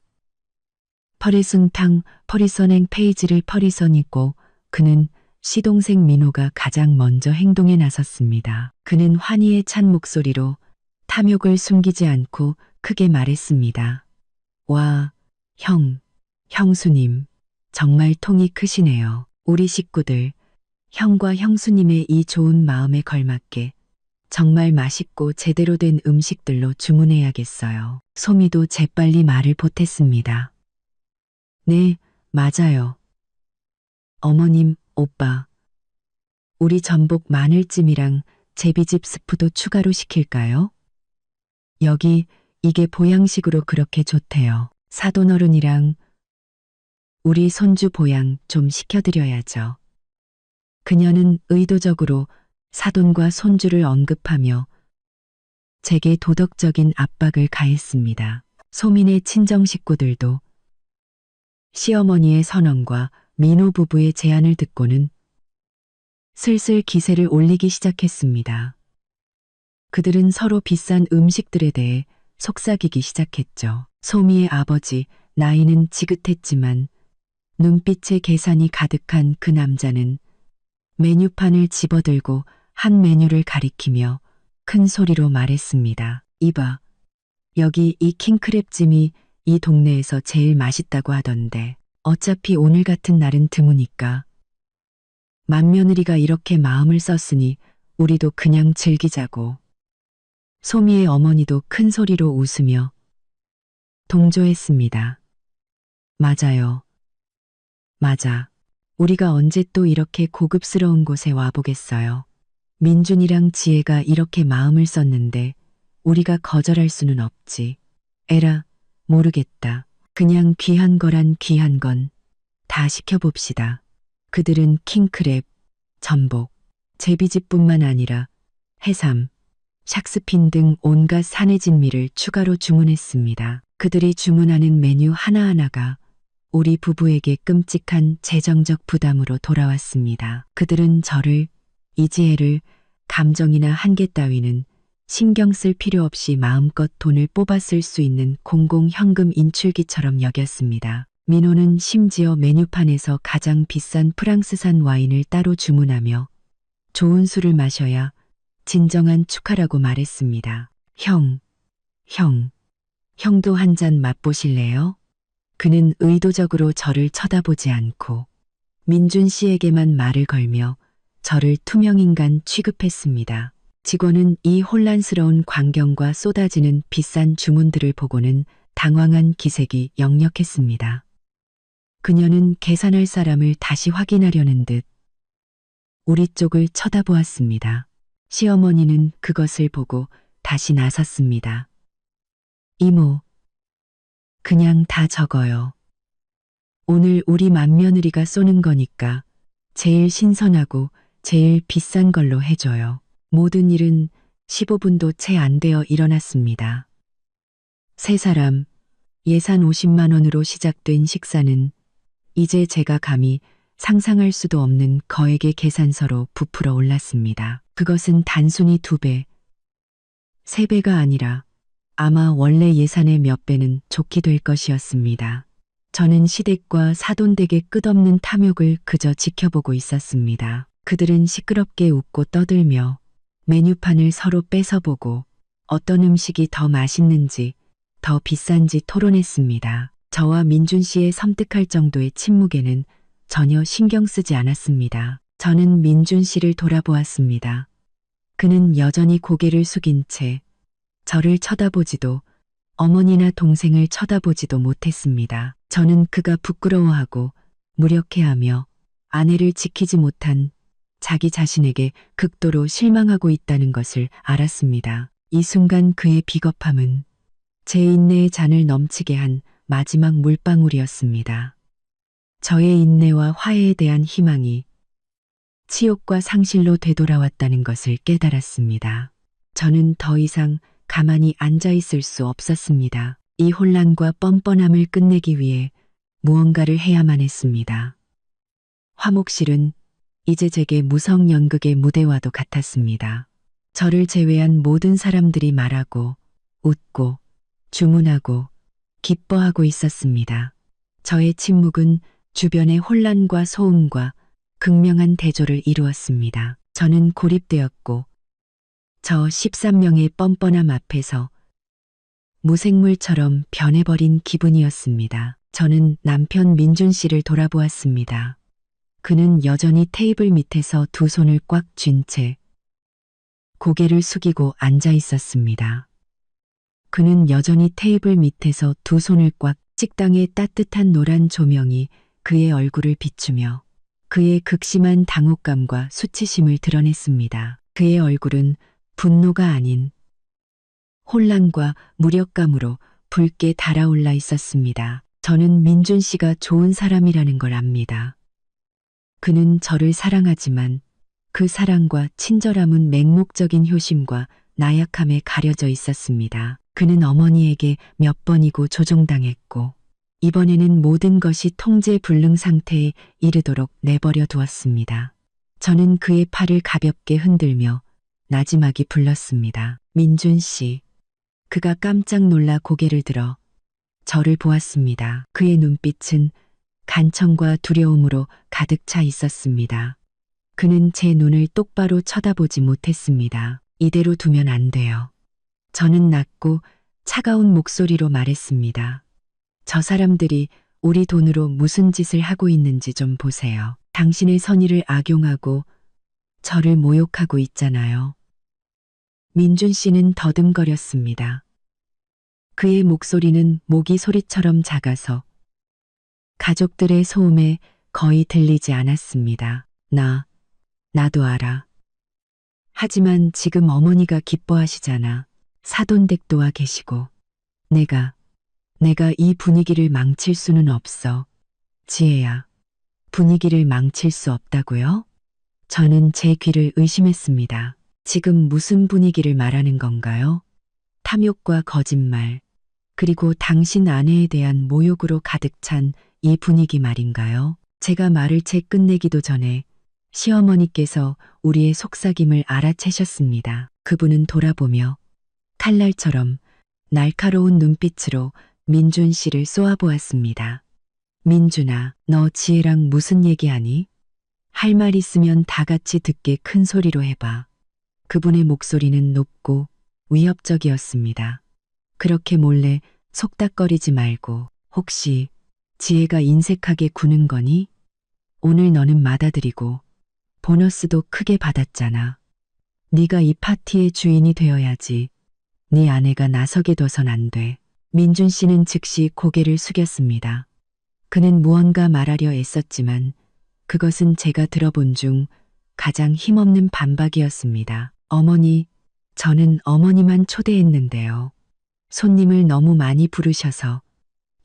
퍼리순탕 퍼리선행 페이지를 퍼리선이고 그는 시동생 민호가 가장 먼저 행동에 나섰습니다. 그는 환희에 찬 목소리로 탐욕을 숨기지 않고 크게 말했습니다. 와, 형수님, 정말 통이 크시네요. 우리 식구들, 형과 형수님의 이 좋은 마음에 걸맞게 정말 맛있고 제대로 된 음식들로 주문해야겠어요. 소미도 재빨리 말을 보탰습니다. 네, 맞아요. 어머님, 오빠. 우리 전복 마늘찜이랑 제비집 스프도 추가로 시킬까요? 여기 이게 보양식으로 그렇게 좋대요. 사돈어른이랑 우리 손주 보양 좀 시켜드려야죠. 그녀는 의도적으로 사돈과 손주를 언급하며 제게 도덕적인 압박을 가했습니다. 소민의 친정 식구들도 시어머니의 선언과 민호 부부의 제안을 듣고는 슬슬 기세를 올리기 시작했습니다. 그들은 서로 비싼 음식들에 대해 속삭이기 시작했죠. 소미의 아버지, 나이는 지긋했지만 눈빛에 계산이 가득한 그 남자는 메뉴판을 집어들고 한 메뉴를 가리키며 큰 소리로 말했습니다. 이봐, 여기 이 킹크랩찜이 이 동네에서 제일 맛있다고 하던데 어차피 오늘 같은 날은 드무니까 맏며느리가 이렇게 마음을 썼으니 우리도 그냥 즐기자고. 소미의 어머니도 큰 소리로 웃으며 동조했습니다. 맞아요. 맞아. 우리가 언제 또 이렇게 고급스러운 곳에 와보겠어요. 민준이랑 지혜가 이렇게 마음을 썼는데 우리가 거절할 수는 없지. 에라, 모르겠다. 그냥 귀한 거란 귀한 건 다 시켜봅시다. 그들은 킹크랩, 전복, 제비집뿐만 아니라 해삼, 샥스핀 등 온갖 산의 진미를 추가로 주문했습니다. 그들이 주문하는 메뉴 하나하나가 우리 부부에게 끔찍한 재정적 부담으로 돌아왔습니다. 그들은 저를, 이지혜를 감정이나 한계 따위는 신경 쓸 필요 없이 마음껏 돈을 뽑아 쓸 수 있는 공공 현금 인출기처럼 여겼습니다. 민호는 심지어 메뉴판에서 가장 비싼 프랑스산 와인을 따로 주문하며 좋은 술을 마셔야 진정한 축하라고 말했습니다. 형도 한 잔 맛보실래요? 그는 의도적으로 저를 쳐다보지 않고 민준 씨에게만 말을 걸며 저를 투명인간 취급했습니다. 직원은 이 혼란스러운 광경과 쏟아지는 비싼 주문들을 보고는 당황한 기색이 역력했습니다. 그녀는 계산할 사람을 다시 확인하려는 듯 우리 쪽을 쳐다보았습니다. 시어머니는 그것을 보고 다시 나섰습니다. 이모, 그냥 다 적어요. 오늘 우리 맏며느리가 쏘는 거니까 제일 신선하고 제일 비싼 걸로 해줘요. 모든 일은 15분도 채 안 되어 일어났습니다. 세 사람, 예산 50만 원으로 시작된 식사는 이제 제가 감히 상상할 수도 없는 거액의 계산서로 부풀어 올랐습니다. 그것은 단순히 2배, 3배가 아니라 아마 원래 예산의 몇 배는 좋게 될 것이었습니다. 저는 시댁과 사돈댁의 끝없는 탐욕을 그저 지켜보고 있었습니다. 그들은 시끄럽게 웃고 떠들며 메뉴판을 서로 뺏어보고 어떤 음식이 더 맛있는지 더 비싼지 토론했습니다. 저와 민준 씨의 섬뜩할 정도의 침묵에는 전혀 신경 쓰지 않았습니다. 저는 민준 씨를 돌아보았습니다. 그는 여전히 고개를 숙인 채 저를 쳐다보지도 어머니나 동생을 쳐다보지도 못했습니다. 저는 그가 부끄러워하고 무력해하며 아내를 지키지 못한 자기 자신에게 극도로 실망하고 있다는 것을 알았습니다. 이 순간 그의 비겁함은 제 인내의 잔을 넘치게 한 마지막 물방울이었습니다. 저의 인내와 화해에 대한 희망이 치욕과 상실로 되돌아왔다는 것을 깨달았습니다. 저는 더 이상 가만히 앉아 있을 수 없었습니다. 이 혼란과 뻔뻔함을 끝내기 위해 무언가를 해야만 했습니다. 화목실은 이제 제게 무성연극의 무대와도 같았습니다. 저를 제외한 모든 사람들이 말하고 웃고 주문하고 기뻐하고 있었습니다. 저의 침묵은 주변의 혼란과 소음과 극명한 대조를 이루었습니다. 저는 고립되었고 저 13명의 뻔뻔함 앞에서 무생물처럼 변해버린 기분이었습니다. 저는 남편 민준 씨를 돌아보았습니다. 그는 여전히 테이블 밑에서 두 손을 꽉 쥔 채 고개를 숙이고 앉아 있었습니다. 그는 여전히 테이블 밑에서 두 손을 꽉 식당의 따뜻한 노란 조명이 그의 얼굴을 비추며 그의 극심한 당혹감과 수치심을 드러냈습니다. 그의 얼굴은 분노가 아닌 혼란과 무력감으로 붉게 달아올라 있었습니다. 저는 민준 씨가 좋은 사람이라는 걸 압니다. 그는 저를 사랑하지만 그 사랑과 친절함은 맹목적인 효심과 나약함에 가려져 있었습니다. 그는 어머니에게 몇 번이고 조종당했고 이번에는 모든 것이 통제 불능 상태에 이르도록 내버려 두었습니다. 저는 그의 팔을 가볍게 흔들며 나지막이 불렀습니다. 민준 씨. 그가 깜짝 놀라 고개를 들어 저를 보았습니다. 그의 눈빛은 간청과 두려움으로 가득 차 있었습니다. 그는 제 눈을 똑바로 쳐다보지 못했습니다. 이대로 두면 안 돼요. 저는 낮고 차가운 목소리로 말했습니다. 저 사람들이 우리 돈으로 무슨 짓을 하고 있는지 좀 보세요. 당신의 선의를 악용하고 저를 모욕하고 있잖아요. 민준 씨는 더듬거렸습니다. 그의 목소리는 모기 소리처럼 작아서 가족들의 소음에 거의 들리지 않았습니다. 나도 알아. 하지만 지금 어머니가 기뻐하시잖아. 사돈댁도와 계시고. 내가 이 분위기를 망칠 수는 없어. 지혜야, 분위기를 망칠 수 없다고요? 저는 제 귀를 의심했습니다. 지금 무슨 분위기를 말하는 건가요? 탐욕과 거짓말, 그리고 당신 아내에 대한 모욕으로 가득 찬 이 분위기 말인가요? 제가 말을 채 끝내기도 전에 시어머니께서 우리의 속삭임을 알아채셨습니다. 그분은 돌아보며 칼날처럼 날카로운 눈빛으로 민준 씨를 쏘아보았습니다. 민준아, 너 지혜랑 무슨 얘기하니? 할 말 있으면 다 같이 듣게 큰 소리로 해봐. 그분의 목소리는 높고 위협적이었습니다. 그렇게 몰래 속닥거리지 말고 혹시 지혜가 인색하게 구는 거니? 오늘 너는 맏아들이고 보너스도 크게 받았잖아. 네가 이 파티의 주인이 되어야지. 네 아내가 나서게 둬선 안 돼. 민준 씨는 즉시 고개를 숙였습니다. 그는 무언가 말하려 애썼지만 그것은 제가 들어본 중 가장 힘없는 반박이었습니다. 어머니, 저는 어머니만 초대했는데요. 손님을 너무 많이 부르셔서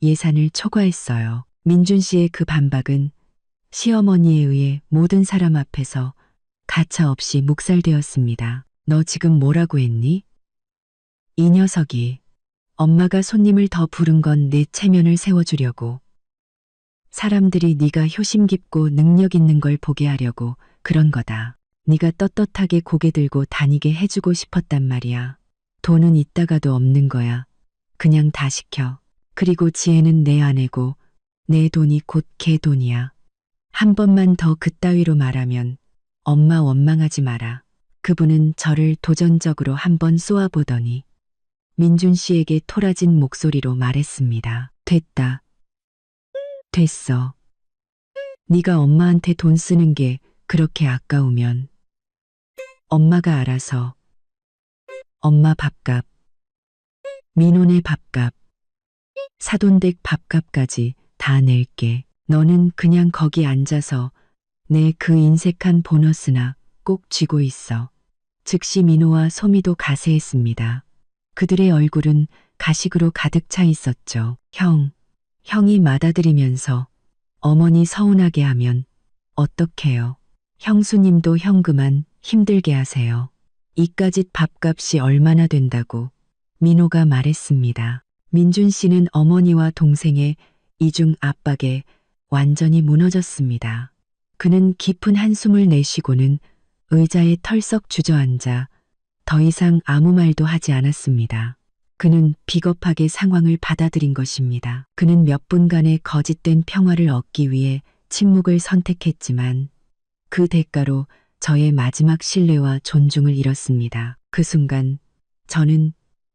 예산을 초과했어요. 민준 씨의 그 반박은 시어머니에 의해 모든 사람 앞에서 가차없이 묵살되었습니다. 너 지금 뭐라고 했니? 이 녀석이 엄마가 손님을 더 부른 건 내 체면을 세워주려고. 사람들이 네가 효심 깊고 능력 있는 걸 보게 하려고 그런 거다. 네가 떳떳하게 고개 들고 다니게 해주고 싶었단 말이야. 돈은 있다가도 없는 거야. 그냥 다 시켜. 그리고 지혜는 내 아내고 내 돈이 곧 걔 돈이야. 한 번만 더 그따위로 말하면 엄마 원망하지 마라. 그분은 저를 도전적으로 한 번 쏘아보더니 민준 씨에게 토라진 목소리로 말했습니다. 됐다. 됐어. 네가 엄마한테 돈 쓰는 게 그렇게 아까우면 엄마가 알아서 엄마 밥값 민호네 밥값, 사돈댁 밥값까지 다 낼게. 너는 그냥 거기 앉아서 내 그 인색한 보너스나 꼭 쥐고 있어. 즉시 민호와 소미도 가세했습니다. 그들의 얼굴은 가식으로 가득 차 있었죠. 형이 맞아들이면서 어머니 서운하게 하면 어떡해요. 형수님도 형 그만 힘들게 하세요. 이까짓 밥값이 얼마나 된다고 민호가 말했습니다. 민준 씨는 어머니와 동생의 이중 압박에 완전히 무너졌습니다. 그는 깊은 한숨을 내쉬고는 의자에 털썩 주저앉아 더 이상 아무 말도 하지 않았습니다. 그는 비겁하게 상황을 받아들인 것입니다. 그는 몇 분간의 거짓된 평화를 얻기 위해 침묵을 선택했지만 그 대가로 저의 마지막 신뢰와 존중을 잃었습니다. 그 순간 저는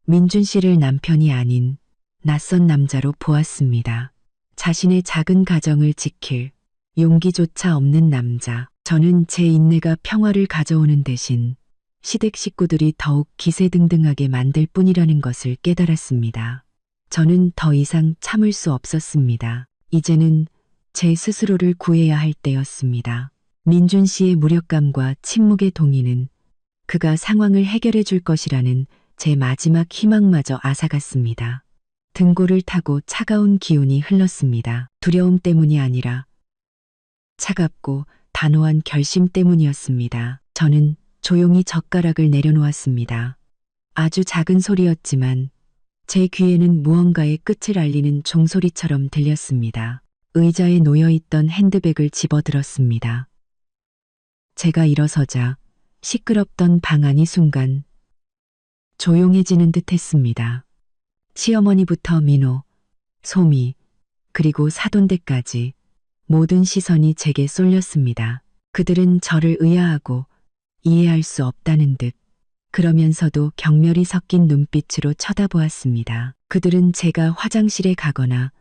민준 씨를 남편이 아닌 낯선 남자로 보았습니다. 자신의 작은 가정을 지킬 용기조차 없는 남자. 저는 제 인내가 평화를 가져오는 대신 시댁 식구들이 더욱 기세등등하게 만들 뿐이라는 것을 깨달았습니다. 저는 더 이상 참을 수 없었습니다. 이제는 제 스스로를 구해야 할 때였습니다. 민준 씨의 무력감과 침묵의 동의는 그가 상황을 해결해 줄 것이라는 제 마지막 희망마저 앗아갔습니다. 등골을 타고 차가운 기운이 흘렀습니다. 두려움 때문이 아니라 차갑고 단호한 결심 때문이었습니다. 저는 조용히 젓가락을 내려놓았습니다. 아주 작은 소리였지만 제 귀에는 무언가의 끝을 알리는 종소리처럼 들렸습니다. 의자에 놓여있던 핸드백을 집어들었습니다. 제가 일어서자 시끄럽던 방 안이 순간 조용해지는 듯 했습니다. 시어머니부터 민호, 소미, 그리고 사돈댁까지 모든 시선이 제게 쏠렸습니다. 그들은 저를 의아하고 이해할 수 없다는 듯 그러면서도 경멸이 섞인 눈빛으로 쳐다보았습니다. 그들은 제가 화장실에 가거나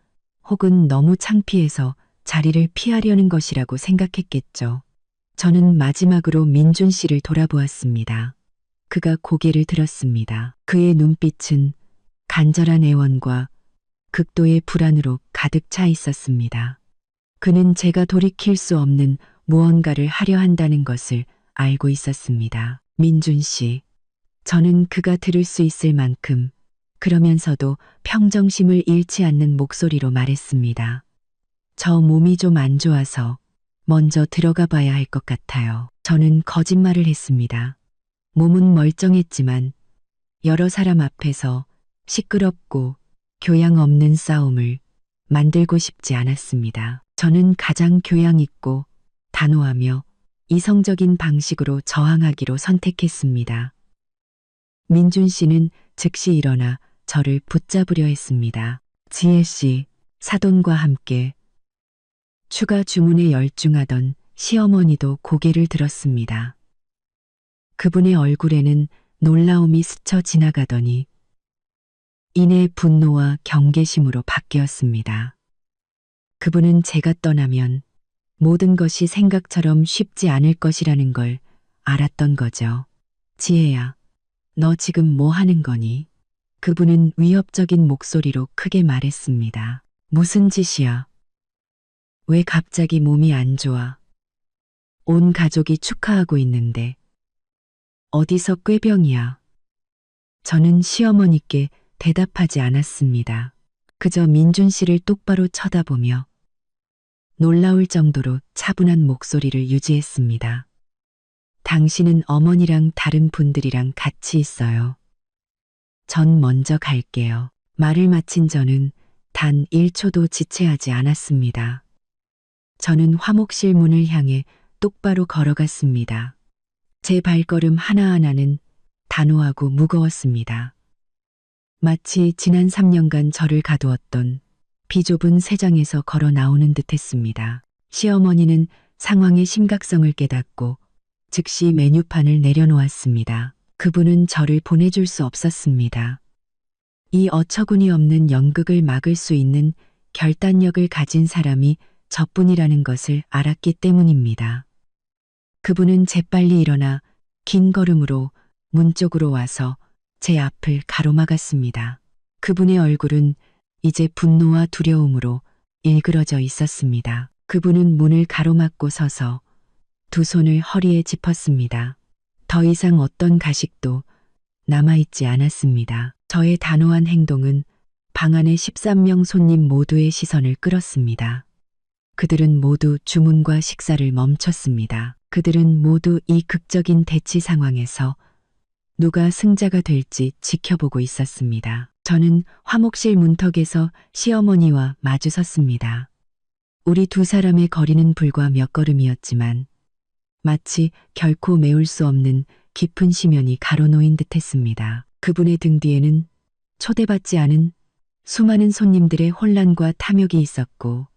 혹은 너무 창피해서 자리를 피하려는 것이라고 생각했겠죠. 저는 마지막으로 민준 씨를 돌아보았습니다. 그가 고개를 들었습니다. 그의 눈빛은 간절한 애원과 극도의 불안으로 가득 차 있었습니다. 그는 제가 돌이킬 수 없는 무언가를 하려 한다는 것을 알고 있었습니다. 민준 씨, 저는 그가 들을 수 있을 만큼 그러면서도 평정심을 잃지 않는 목소리로 말했습니다. 저 몸이 좀 안 좋아서 먼저 들어가 봐야 할 것 같아요. 저는 거짓말을 했습니다. 몸은 멀쩡했지만 여러 사람 앞에서 시끄럽고 교양 없는 싸움을 만들고 싶지 않았습니다. 저는 가장 교양 있고 단호하며 이성적인 방식으로 저항하기로 선택했습니다. 민준 씨는 즉시 일어나 저를 붙잡으려 했습니다. 지혜 씨, 사돈과 함께 추가 주문에 열중하던 시어머니도 고개를 들었습니다. 그분의 얼굴에는 놀라움이 스쳐 지나가더니 이내 분노와 경계심으로 바뀌었습니다. 그분은 제가 떠나면 모든 것이 생각처럼 쉽지 않을 것이라는 걸 알았던 거죠. 지혜야, 너 지금 뭐 하는 거니? 그분은 위협적인 목소리로 크게 말했습니다. 무슨 짓이야? 왜 갑자기 몸이 안 좋아? 온 가족이 축하하고 있는데. 어디서 꾀병이야? 저는 시어머니께 대답하지 않았습니다. 그저 민준 씨를 똑바로 쳐다보며 놀라울 정도로 차분한 목소리를 유지했습니다. 당신은 어머니랑 다른 분들이랑 같이 있어요. 전 먼저 갈게요. 말을 마친 저는 단 1초도 지체하지 않았습니다. 저는 화목실 문을 향해 똑바로 걸어갔습니다. 제 발걸음 하나하나는 단호하고 무거웠습니다. 마치 지난 3년간 저를 가두었던 비좁은 세상에서 걸어 나오는 듯했습니다. 시어머니는 상황의 심각성을 깨닫고 즉시 메뉴판을 내려놓았습니다. 그분은 저를 보내줄 수 없었습니다. 이 어처구니 없는 연극을 막을 수 있는 결단력을 가진 사람이 저뿐이라는 것을 알았기 때문입니다. 그분은 재빨리 일어나 긴 걸음으로 문 쪽으로 와서 제 앞을 가로막았습니다. 그분의 얼굴은 이제 분노와 두려움으로 일그러져 있었습니다. 그분은 문을 가로막고 서서 두 손을 허리에 짚었습니다. 더 이상 어떤 가식도 남아있지 않았습니다. 저의 단호한 행동은 방 안의 13명 손님 모두의 시선을 끌었습니다. 그들은 모두 주문과 식사를 멈췄습니다. 그들은 모두 이 극적인 대치 상황에서 누가 승자가 될지 지켜보고 있었습니다. 저는 화목실 문턱에서 시어머니와 마주섰습니다. 우리 두 사람의 거리는 불과 몇 걸음이었지만 마치 결코 메울 수 없는 깊은 심연이 가로놓인 듯했습니다. 그분의 등 뒤에는 초대받지 않은 수많은 손님들의 혼란과 탐욕이 있었고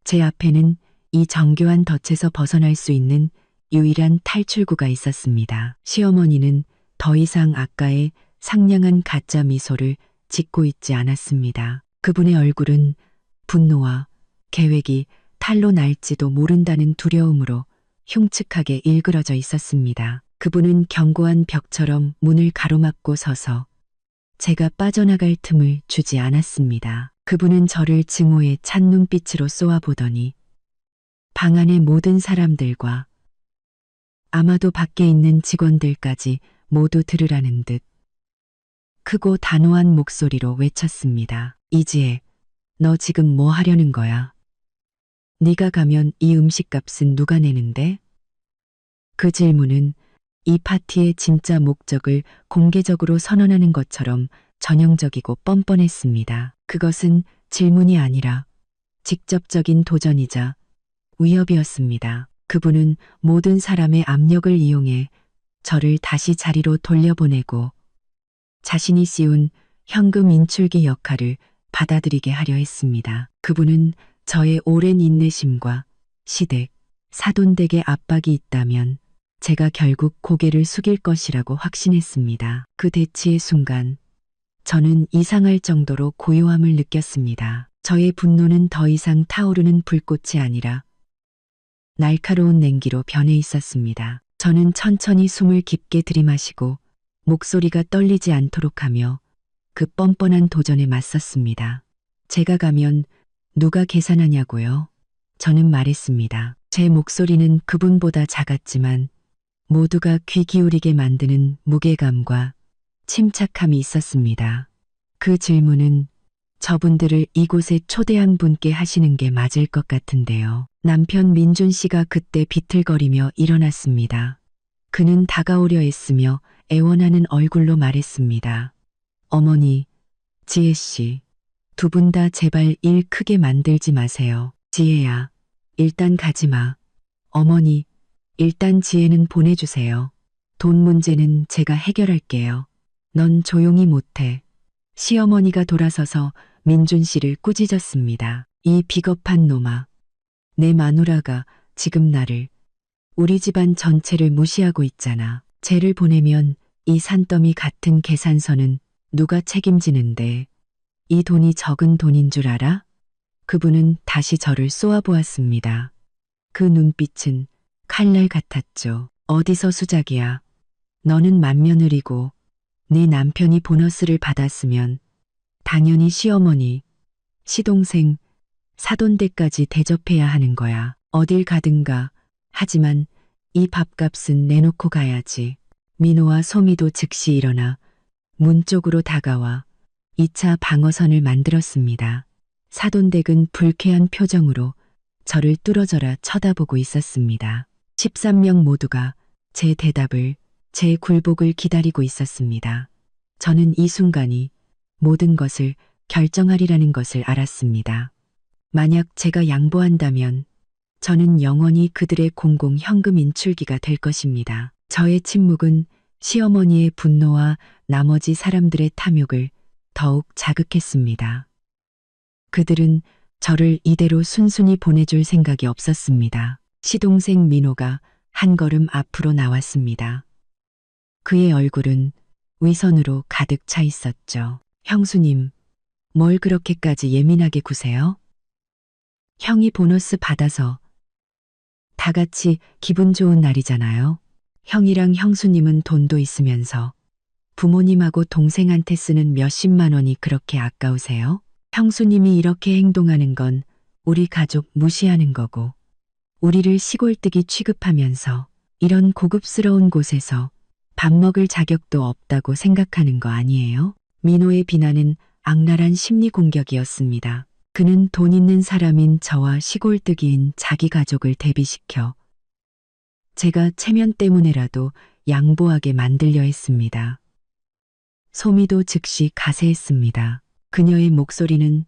제 앞에는 이 정교한 덫에서 벗어날 수 있는 유일한 탈출구가 있었습니다. 시어머니는 더 이상 아까의 상냥한 가짜 미소를 짓고 있지 않았습니다. 그분의 얼굴은 분노와 계획이 탈로 날지도 모른다는 두려움으로 흉측하게 일그러져 있었습니다. 그분은 견고한 벽처럼 문을 가로막고 서서 제가 빠져나갈 틈을 주지 않았습니다. 그분은 저를 증오의 찬 눈빛으로 쏘아보더니 방 안의 모든 사람들과 아마도 밖에 있는 직원들까지 모두 들으라는 듯 크고 단호한 목소리로 외쳤습니다. 이지혜, 너 지금 뭐 하려는 거야? 네가 가면 이 음식값은 누가 내는데? 그 질문은 이 파티의 진짜 목적을 공개적으로 선언하는 것처럼 전형적이고 뻔뻔했습니다. 그것은 질문이 아니라 직접적인 도전이자 위협이었습니다. 그분은 모든 사람의 압력을 이용해 저를 다시 자리로 돌려보내고 자신이 씌운 현금 인출기 역할을 받아들이게 하려 했습니다. 그분은 저의 오랜 인내심과 시댁, 사돈댁의 압박이 있다면 제가 결국 고개를 숙일 것이라고 확신했습니다. 그 대치의 순간 저는 이상할 정도로 고요함을 느꼈습니다. 저의 분노는 더 이상 타오르는 불꽃이 아니라 날카로운 냉기로 변해 있었습니다. 저는 천천히 숨을 깊게 들이마시고 목소리가 떨리지 않도록 하며 그 뻔뻔한 도전에 맞섰습니다. 제가 가면 누가 계산하냐고요? 저는 말했습니다. 제 목소리는 그분보다 작았지만 모두가 귀 기울이게 만드는 무게감과 침착함이 있었습니다. 그 질문은 저분들을 이곳에 초대한 분께 하시는 게 맞을 것 같은데요. 남편 민준 씨가 그때 비틀거리며 일어났습니다. 그는 다가오려 했으며 애원하는 얼굴로 말했습니다. 어머니, 지혜 씨, 두 분 다 제발 일 크게 만들지 마세요. 지혜야, 일단 가지 마. 어머니, 일단 지혜는 보내주세요. 돈 문제는 제가 해결할게요. 넌 조용히 못해. 시어머니가 돌아서서 민준 씨를 꾸짖었습니다. 이 비겁한 놈아. 내 마누라가 지금 나를, 우리 집안 전체를 무시하고 있잖아. 쟤를 보내면 이 산더미 같은 계산서는 누가 책임지는데 이 돈이 적은 돈인 줄 알아? 그분은 다시 저를 쏘아보았습니다. 그 눈빛은 칼날 같았죠. 어디서 수작이야. 너는 맏며느리고 네 남편이 보너스를 받았으면 당연히 시어머니, 시동생, 사돈댁까지 대접해야 하는 거야. 어딜 가든가. 하지만 이 밥값은 내놓고 가야지. 민호와 소미도 즉시 일어나 문 쪽으로 다가와 2차 방어선을 만들었습니다. 사돈댁은 불쾌한 표정으로 저를 뚫어져라 쳐다보고 있었습니다. 13명 모두가 제 대답을, 제 굴복을 기다리고 있었습니다. 저는 이 순간이 모든 것을 결정하리라는 것을 알았습니다. 만약 제가 양보한다면 저는 영원히 그들의 공공 현금 인출기가 될 것입니다. 저의 침묵은 시어머니의 분노와 나머지 사람들의 탐욕을 더욱 자극했습니다. 그들은 저를 이대로 순순히 보내줄 생각이 없었습니다. 시동생 민호가 한 걸음 앞으로 나왔습니다. 그의 얼굴은 위선으로 가득 차 있었죠. 형수님, 뭘 그렇게까지 예민하게 구세요? 형이 보너스 받아서 다 같이 기분 좋은 날이잖아요. 형이랑 형수님은 돈도 있으면서 부모님하고 동생한테 쓰는 몇십만 원이 그렇게 아까우세요? 형수님이 이렇게 행동하는 건 우리 가족 무시하는 거고, 우리를 시골뜨기 취급하면서 이런 고급스러운 곳에서 밥 먹을 자격도 없다고 생각하는 거 아니에요? 민호의 비난은 악랄한 심리 공격이었습니다. 그는 돈 있는 사람인 저와 시골뜨기인 자기 가족을 대비시켜 제가 체면 때문에라도 양보하게 만들려 했습니다. 소미도 즉시 가세했습니다. 그녀의 목소리는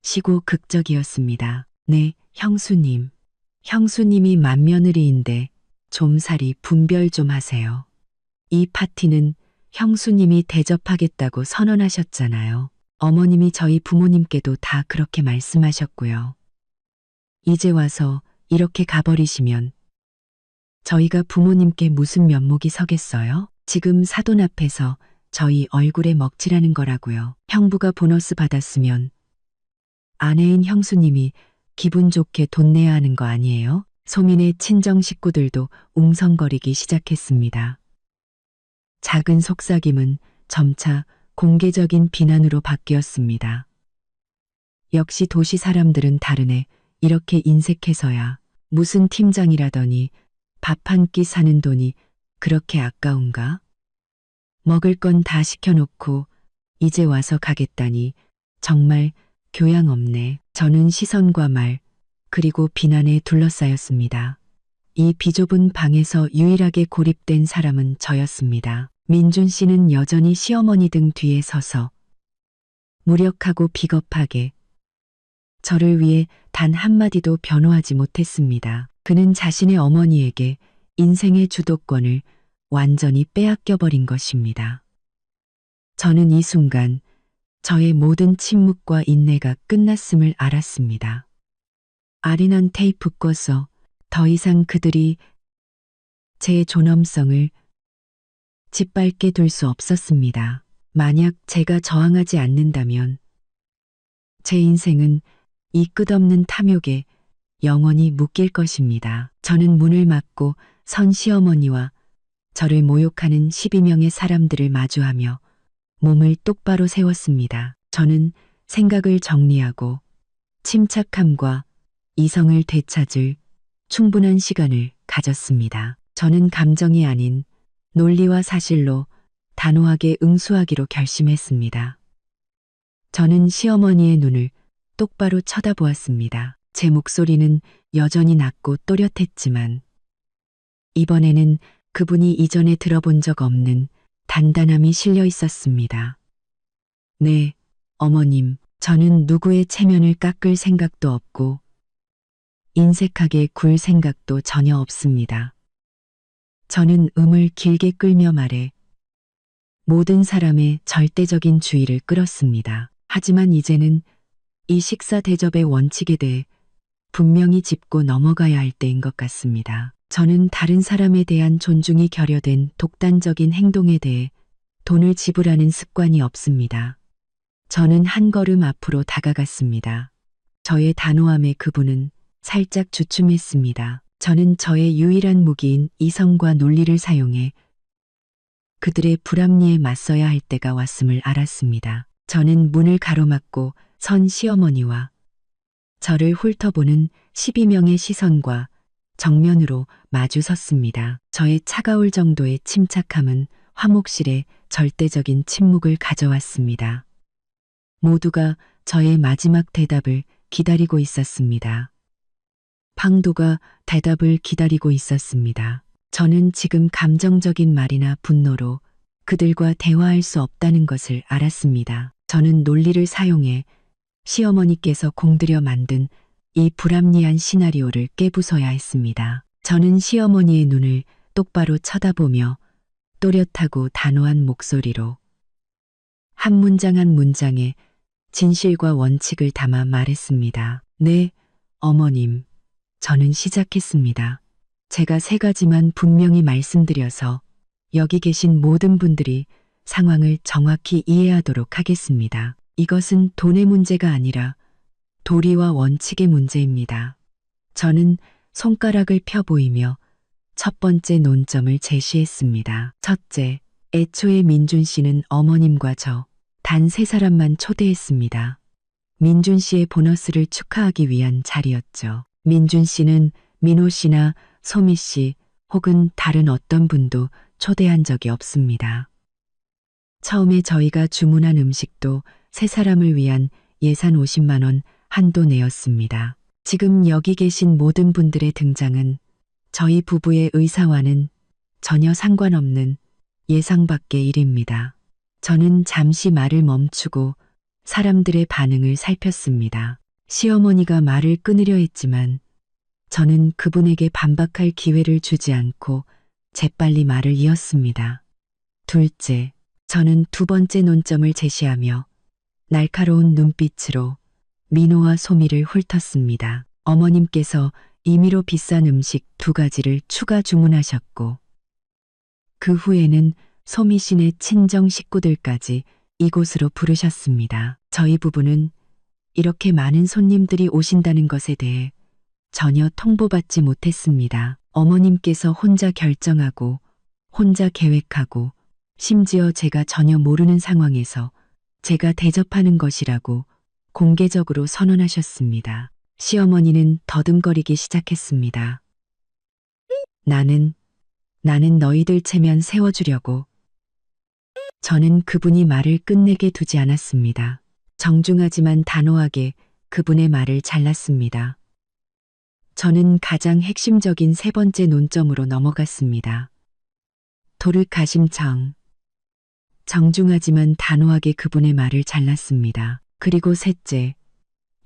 시고 극적이었습니다. 네, 형수님. 형수님이 맏며느리인데 좀살이 분별 좀 하세요. 이 파티는 형수님이 대접하겠다고 선언하셨잖아요. 어머님이 저희 부모님께도 다 그렇게 말씀하셨고요. 이제 와서 이렇게 가버리시면 저희가 부모님께 무슨 면목이 서겠어요? 지금 사돈 앞에서 저희 얼굴에 먹칠하는 거라고요. 형부가 보너스 받았으면 아내인 형수님이 기분 좋게 돈 내야 하는 거 아니에요? 소민의 친정 식구들도 웅성거리기 시작했습니다. 작은 속삭임은 점차 공개적인 비난으로 바뀌었습니다. 역시 도시 사람들은 다르네. 이렇게 인색해서야 무슨 팀장이라더니 밥 한 끼 사는 돈이 그렇게 아까운가? 먹을 건 다 시켜놓고 이제 와서 가겠다니 정말 교양 없네. 저는 시선과 말 그리고 비난에 둘러싸였습니다. 이 비좁은 방에서 유일하게 고립된 사람은 저였습니다. 민준 씨는 여전히 시어머니 등 뒤에 서서 무력하고 비겁하게 저를 위해 단 한마디도 변호하지 못했습니다. 그는 자신의 어머니에게 인생의 주도권을 완전히 빼앗겨버린 것입니다. 저는 이 순간 저의 모든 침묵과 인내가 끝났음을 알았습니다. 아린한 테이프 꺼서 더 이상 그들이 제 존엄성을 짓밟게 둘 수 없었습니다. 만약 제가 저항하지 않는다면 제 인생은 이 끝없는 탐욕에 영원히 묶일 것입니다. 저는 문을 막고 선 시어머니와 저를 모욕하는 12명의 사람들을 마주하며 몸을 똑바로 세웠습니다. 저는 생각을 정리하고 침착함과 이성을 되찾을 충분한 시간을 가졌습니다. 저는 감정이 아닌 논리와 사실로 단호하게 응수하기로 결심했습니다. 저는 시어머니의 눈을 똑바로 쳐다보았습니다. 제 목소리는 여전히 낮고 또렷했지만 이번에는 그분이 이전에 들어본 적 없는 단단함이 실려 있었습니다. 네, 어머님, 저는 누구의 체면을 깎을 생각도 없고 인색하게 굴 생각도 전혀 없습니다. 저는 음을 길게 끌며 말해 모든 사람의 절대적인 주의를 끌었습니다. 하지만 이제는 이 식사 대접의 원칙에 대해 분명히 짚고 넘어가야 할 때인 것 같습니다. 저는 다른 사람에 대한 존중이 결여된 독단적인 행동에 대해 돈을 지불하는 습관이 없습니다. 저는 한 걸음 앞으로 다가갔습니다. 저의 단호함에 그분은 살짝 주춤했습니다. 저는 저의 유일한 무기인 이성과 논리를 사용해 그들의 불합리에 맞서야 할 때가 왔음을 알았습니다. 저는 문을 가로막고 선 시어머니와 저를 훑어보는 12명의 시선과 정면으로 마주 섰습니다. 저의 차가울 정도의 침착함은 화목실에 절대적인 침묵을 가져왔습니다. 모두가 저의 마지막 대답을 기다리고 있었습니다. 방도가 대답을 기다리고 있었습니다. 저는 지금 감정적인 말이나 분노로 그들과 대화할 수 없다는 것을 알았습니다. 저는 논리를 사용해 시어머니께서 공들여 만든 이 불합리한 시나리오를 깨부숴야 했습니다. 저는 시어머니의 눈을 똑바로 쳐다보며 또렷하고 단호한 목소리로 한 문장 한 문장에 진실과 원칙을 담아 말했습니다. 네, 어머님. 저는 시작했습니다. 제가 3가지만 분명히 말씀드려서 여기 계신 모든 분들이 상황을 정확히 이해하도록 하겠습니다. 이것은 돈의 문제가 아니라 도리와 원칙의 문제입니다. 저는 손가락을 펴 보이며 첫 번째 논점을 제시했습니다. 첫째, 애초에 민준 씨는 어머님과 저 단 세 사람만 초대했습니다. 민준 씨의 보너스를 축하하기 위한 자리였죠. 민준 씨는 민호 씨나 소미 씨 혹은 다른 어떤 분도 초대한 적이 없습니다. 처음에 저희가 주문한 음식도 세 사람을 위한 예산 50만 원 한도 내였습니다. 지금 여기 계신 모든 분들의 등장은 저희 부부의 의사와는 전혀 상관없는 예상 밖의 일입니다. 저는 잠시 말을 멈추고 사람들의 반응을 살폈습니다. 시어머니가 말을 끊으려 했지만 저는 그분에게 반박할 기회를 주지 않고 재빨리 말을 이었습니다. 둘째, 저는 두 번째 논점을 제시하며 날카로운 눈빛으로 민호와 소미를 훑었습니다. 어머님께서 임의로 비싼 음식 2가지를 추가 주문하셨고 그 후에는 소미 씨네 친정 식구들까지 이곳으로 부르셨습니다. 저희 부부는 이렇게 많은 손님들이 오신다는 것에 대해 전혀 통보받지 못했습니다. 어머님께서 혼자 결정하고 혼자 계획하고 심지어 제가 전혀 모르는 상황에서 제가 대접하는 것이라고 공개적으로 선언하셨습니다. 시어머니는 더듬거리기 시작했습니다. 나는 너희들 체면 세워주려고. 저는 그분이 말을 끝내게 두지 않았습니다. 정중하지만 단호하게 그분의 말을 잘랐습니다. 저는 가장 핵심적인 세 번째 논점으로 넘어갔습니다. 도르가심청. 정중하지만 단호하게 그분의 말을 잘랐습니다. 그리고 셋째,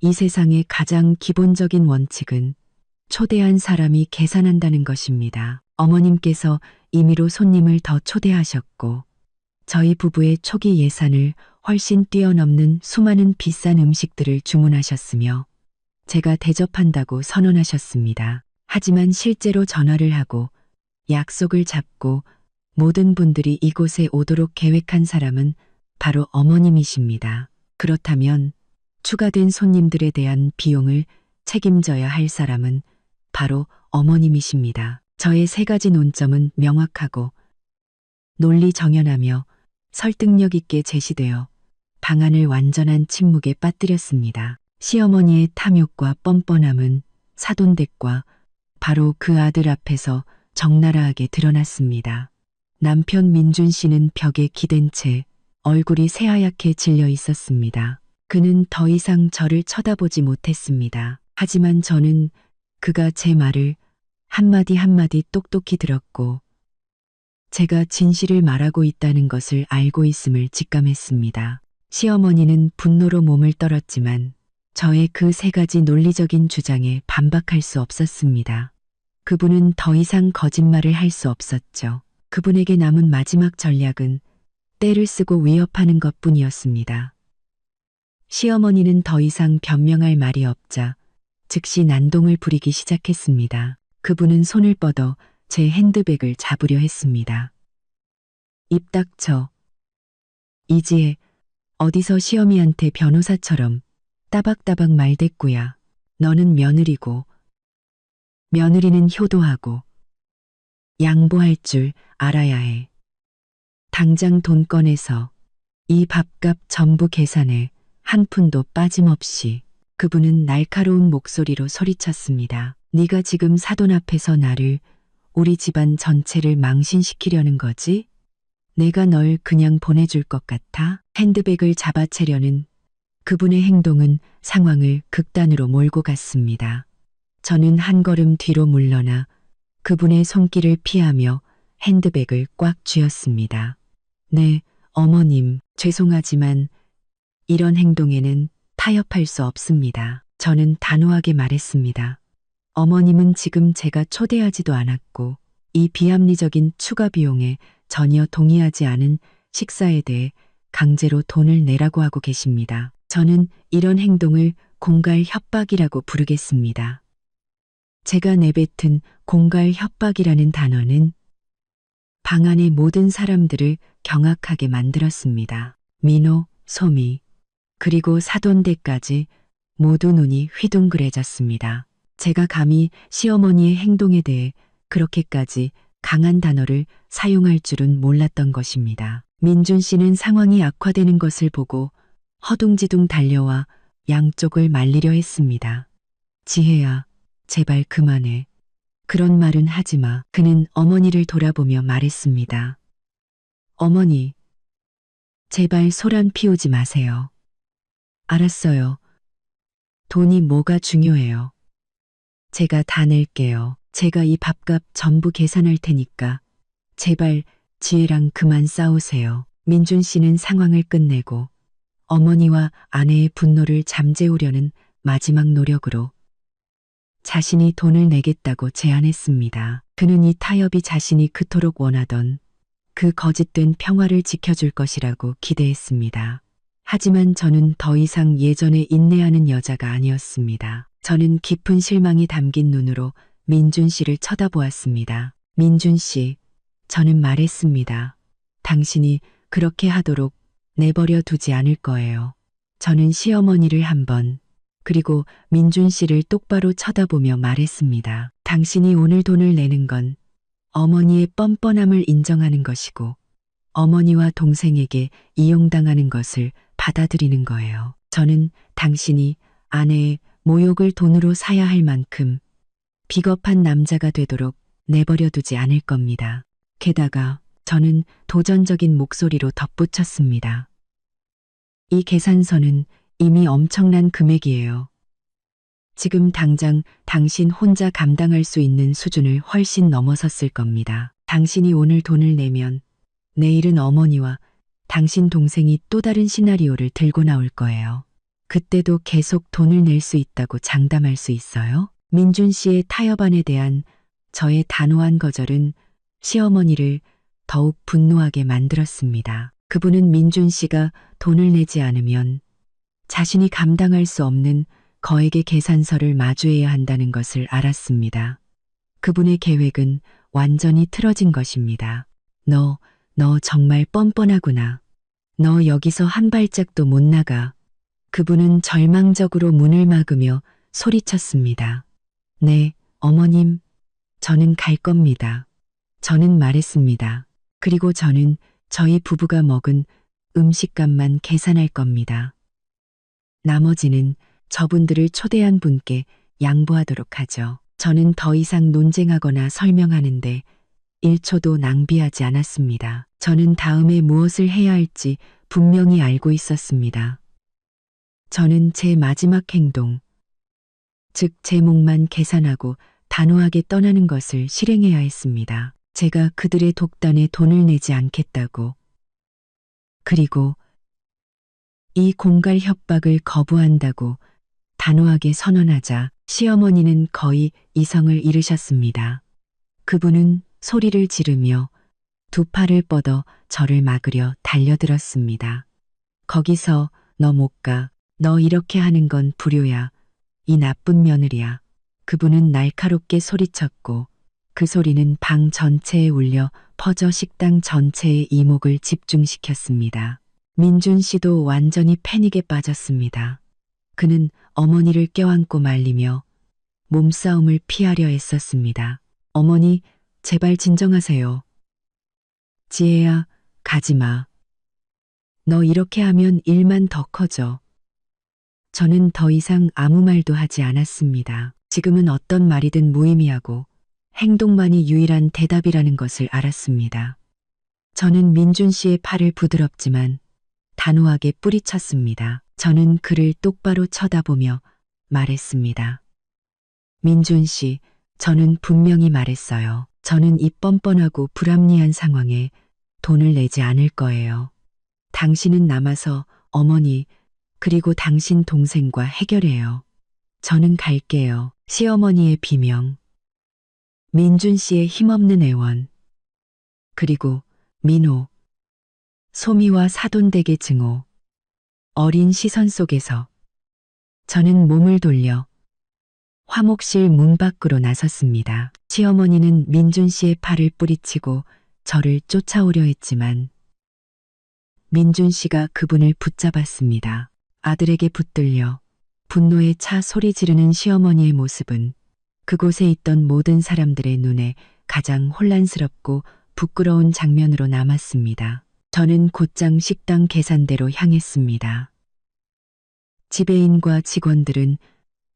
이 세상의 가장 기본적인 원칙은 초대한 사람이 계산한다는 것입니다. 어머님께서 임의로 손님을 더 초대하셨고 저희 부부의 초기 예산을 훨씬 뛰어넘는 수많은 비싼 음식들을 주문하셨으며 제가 대접한다고 선언하셨습니다. 하지만 실제로 전화를 하고 약속을 잡고 모든 분들이 이곳에 오도록 계획한 사람은 바로 어머님이십니다. 그렇다면 추가된 손님들에 대한 비용을 책임져야 할 사람은 바로 어머님이십니다. 저의 3가지 논점은 명확하고 논리 정연하며 설득력 있게 제시되어 방안을 완전한 침묵에 빠뜨렸습니다. 시어머니의 탐욕과 뻔뻔함은 사돈댁과 바로 그 아들 앞에서 적나라하게 드러났습니다. 남편 민준 씨는 벽에 기댄 채 얼굴이 새하얗게 질려 있었습니다. 그는 더 이상 저를 쳐다보지 못했습니다. 하지만 저는 그가 제 말을 한마디 한마디 똑똑히 들었고 제가 진실을 말하고 있다는 것을 알고 있음을 직감했습니다. 시어머니는 분노로 몸을 떨었지만 저의 그 3가지 논리적인 주장에 반박할 수 없었습니다. 그분은 더 이상 거짓말을 할 수 없었죠. 그분에게 남은 마지막 전략은 때를 쓰고 위협하는 것뿐이었습니다. 시어머니는 더 이상 변명할 말이 없자 즉시 난동을 부리기 시작했습니다. 그분은 손을 뻗어 제 핸드백을 잡으려 했습니다. 입 닥쳐. 이지혜, 어디서 시어미한테 변호사처럼 따박따박 말댔구야. 너는 며느리고 며느리는 효도하고 양보할 줄 알아야 해. 당장 돈 꺼내서 이 밥값 전부 계산해. 한 푼도 빠짐없이. 그분은 날카로운 목소리로 소리쳤습니다. 네가 지금 사돈 앞에서 나를, 우리 집안 전체를 망신시키려는 거지? 내가 널 그냥 보내줄 것 같아? 핸드백을 잡아채려는 그분의 행동은 상황을 극단으로 몰고 갔습니다. 저는 한 걸음 뒤로 물러나 그분의 손길을 피하며 핸드백을 꽉 쥐었습니다. 네, 어머님, 죄송하지만 이런 행동에는 타협할 수 없습니다. 저는 단호하게 말했습니다. 어머님은 지금 제가 초대하지도 않았고 이 비합리적인 추가 비용에 전혀 동의하지 않은 식사에 대해 강제로 돈을 내라고 하고 계십니다. 저는 이런 행동을 공갈 협박이라고 부르겠습니다. 제가 내뱉은 공갈 협박이라는 단어는 방 안의 모든 사람들을 경악하게 만들었습니다. 민호, 소미, 그리고 사돈댁까지 모두 눈이 휘둥그레졌습니다. 제가 감히 시어머니의 행동에 대해 그렇게까지 강한 단어를 사용할 줄은 몰랐던 것입니다. 민준 씨는 상황이 악화되는 것을 보고 허둥지둥 달려와 양쪽을 말리려 했습니다. 지혜야, 제발 그만해. 그런 말은 하지 마. 그는 어머니를 돌아보며 말했습니다. 어머니, 제발 소란 피우지 마세요. 알았어요. 돈이 뭐가 중요해요. 제가 다 낼게요. 제가 이 밥값 전부 계산할 테니까 제발 지혜랑 그만 싸우세요. 민준 씨는 상황을 끝내고 어머니와 아내의 분노를 잠재우려는 마지막 노력으로 자신이 돈을 내겠다고 제안했습니다. 그는 이 타협이 자신이 그토록 원하던 그 거짓된 평화를 지켜줄 것이라고 기대했습니다. 하지만 저는 더 이상 예전에 인내하는 여자가 아니었습니다. 저는 깊은 실망이 담긴 눈으로 민준 씨를 쳐다보았습니다. 민준 씨, 저는 말했습니다. 당신이 그렇게 하도록 내버려 두지 않을 거예요. 저는 시어머니를 한번 그리고 민준 씨를 똑바로 쳐다보며 말했습니다. 당신이 오늘 돈을 내는 건 어머니의 뻔뻔함을 인정하는 것이고 어머니와 동생에게 이용당하는 것을 받아들이는 거예요. 저는 당신이 아내의 모욕을 돈으로 사야 할 만큼 비겁한 남자가 되도록 내버려 두지 않을 겁니다. 게다가 저는 도전적인 목소리로 덧붙였습니다. 이 계산서는 이미 엄청난 금액이에요. 지금 당장 당신 혼자 감당할 수 있는 수준을 훨씬 넘어섰을 겁니다. 당신이 오늘 돈을 내면 내일은 어머니와 당신 동생이 또 다른 시나리오를 들고 나올 거예요. 그때도 계속 돈을 낼 수 있다고 장담할 수 있어요? 민준 씨의 타협안에 대한 저의 단호한 거절은 시어머니를 더욱 분노하게 만들었습니다. 그분은 민준 씨가 돈을 내지 않으면 자신이 감당할 수 없는 거액의 계산서를 마주해야 한다는 것을 알았습니다. 그분의 계획은 완전히 틀어진 것입니다. 너 정말 뻔뻔하구나. 너 여기서 한 발짝도 못 나가. 그분은 절망적으로 문을 막으며 소리쳤습니다. 네, 어머님, 저는 갈 겁니다. 저는 말했습니다. 그리고 저는 저희 부부가 먹은 음식값만 계산할 겁니다. 나머지는 저분들을 초대한 분께 양보하도록 하죠. 저는 더 이상 논쟁하거나 설명하는데 1초도 낭비하지 않았습니다. 저는 다음에 무엇을 해야 할지 분명히 알고 있었습니다. 저는 제 마지막 행동, 즉 제 몫만 계산하고 단호하게 떠나는 것을 실행해야 했습니다. 제가 그들의 독단에 돈을 내지 않겠다고. 그리고 이 공갈 협박을 거부한다고 단호하게 선언하자 시어머니는 거의 이성을 잃으셨습니다. 그분은 소리를 지르며 두 팔을 뻗어 저를 막으려 달려들었습니다. 거기서 너 못 가. 너 이렇게 하는 건 불효야. 이 나쁜 며느리야. 그분은 날카롭게 소리쳤고 그 소리는 방 전체에 울려 퍼져 식당 전체의 이목을 집중시켰습니다. 민준 씨도 완전히 패닉에 빠졌습니다. 그는 어머니를 껴안고 말리며 몸싸움을 피하려 애썼습니다. 어머니, 제발 진정하세요. 지혜야, 가지마. 너 이렇게 하면 일만 더 커져. 저는 더 이상 아무 말도 하지 않았습니다. 지금은 어떤 말이든 무의미하고 행동만이 유일한 대답이라는 것을 알았습니다. 저는 민준 씨의 팔을 부드럽지만 단호하게 뿌리쳤습니다. 저는 그를 똑바로 쳐다보며 말했습니다. 민준 씨, 저는 분명히 말했어요. 저는 이 뻔뻔하고 불합리한 상황에 돈을 내지 않을 거예요. 당신은 남아서 어머니 그리고 당신 동생과 해결해요. 저는 갈게요. 시어머니의 비명, 민준 씨의 힘없는 애원, 그리고 민호, 소미와 사돈댁의 증오, 어린 시선 속에서 저는 몸을 돌려 화목실 문 밖으로 나섰습니다. 시어머니는 민준 씨의 팔을 뿌리치고 저를 쫓아오려 했지만 민준 씨가 그분을 붙잡았습니다. 아들에게 붙들려 분노에 차 소리 지르는 시어머니의 모습은 그곳에 있던 모든 사람들의 눈에 가장 혼란스럽고 부끄러운 장면으로 남았습니다. 저는 곧장 식당 계산대로 향했습니다. 지배인과 직원들은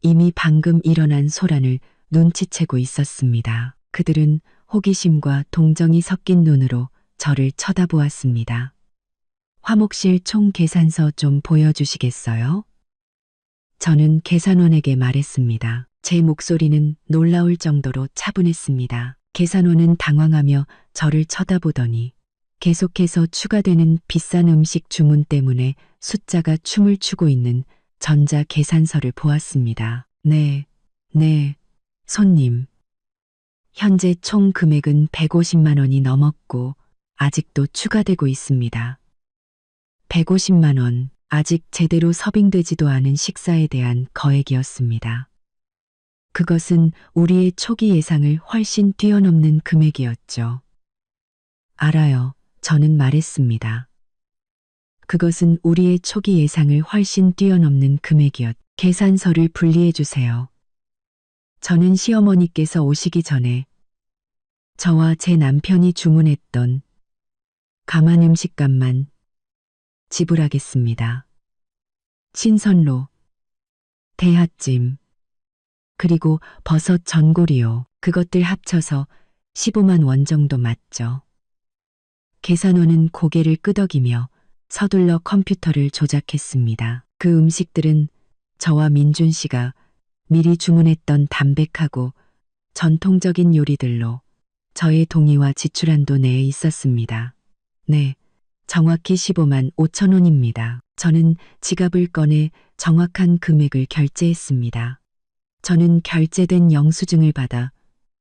이미 방금 일어난 소란을 눈치채고 있었습니다. 그들은 호기심과 동정이 섞인 눈으로 저를 쳐다보았습니다. 화목실 총 계산서 좀 보여주시겠어요? 저는 계산원에게 말했습니다. 제 목소리는 놀라울 정도로 차분했습니다. 계산원은 당황하며 저를 쳐다보더니 계속해서 추가되는 비싼 음식 주문 때문에 숫자가 춤을 추고 있는 전자 계산서를 보았습니다. 네, 손님. 현재 총 금액은 150만 원이 넘었고 아직도 추가되고 있습니다. 150만 원, 아직 제대로 서빙되지도 않은 식사에 대한 거액이었습니다. 그것은 우리의 초기 예상을 훨씬 뛰어넘는 금액이었죠. 알아요. 저는 말했습니다. 그것은 우리의 초기 예상을 훨씬 뛰어넘는 금액이었. 계산서를 분리해 주세요. 저는 시어머니께서 오시기 전에 저와 제 남편이 주문했던 가만 음식값만 지불하겠습니다. 신선로, 대하찜, 그리고 버섯 전골이요. 그것들 합쳐서 15만 원 정도 맞죠. 계산원은 고개를 끄덕이며 서둘러 컴퓨터를 조작했습니다. 그 음식들은 저와 민준 씨가 미리 주문했던 담백하고 전통적인 요리들로 저의 동의와 지출한도 내에 있었습니다. 네, 정확히 15만 5천 원입니다. 저는 지갑을 꺼내 정확한 금액을 결제했습니다. 저는 결제된 영수증을 받아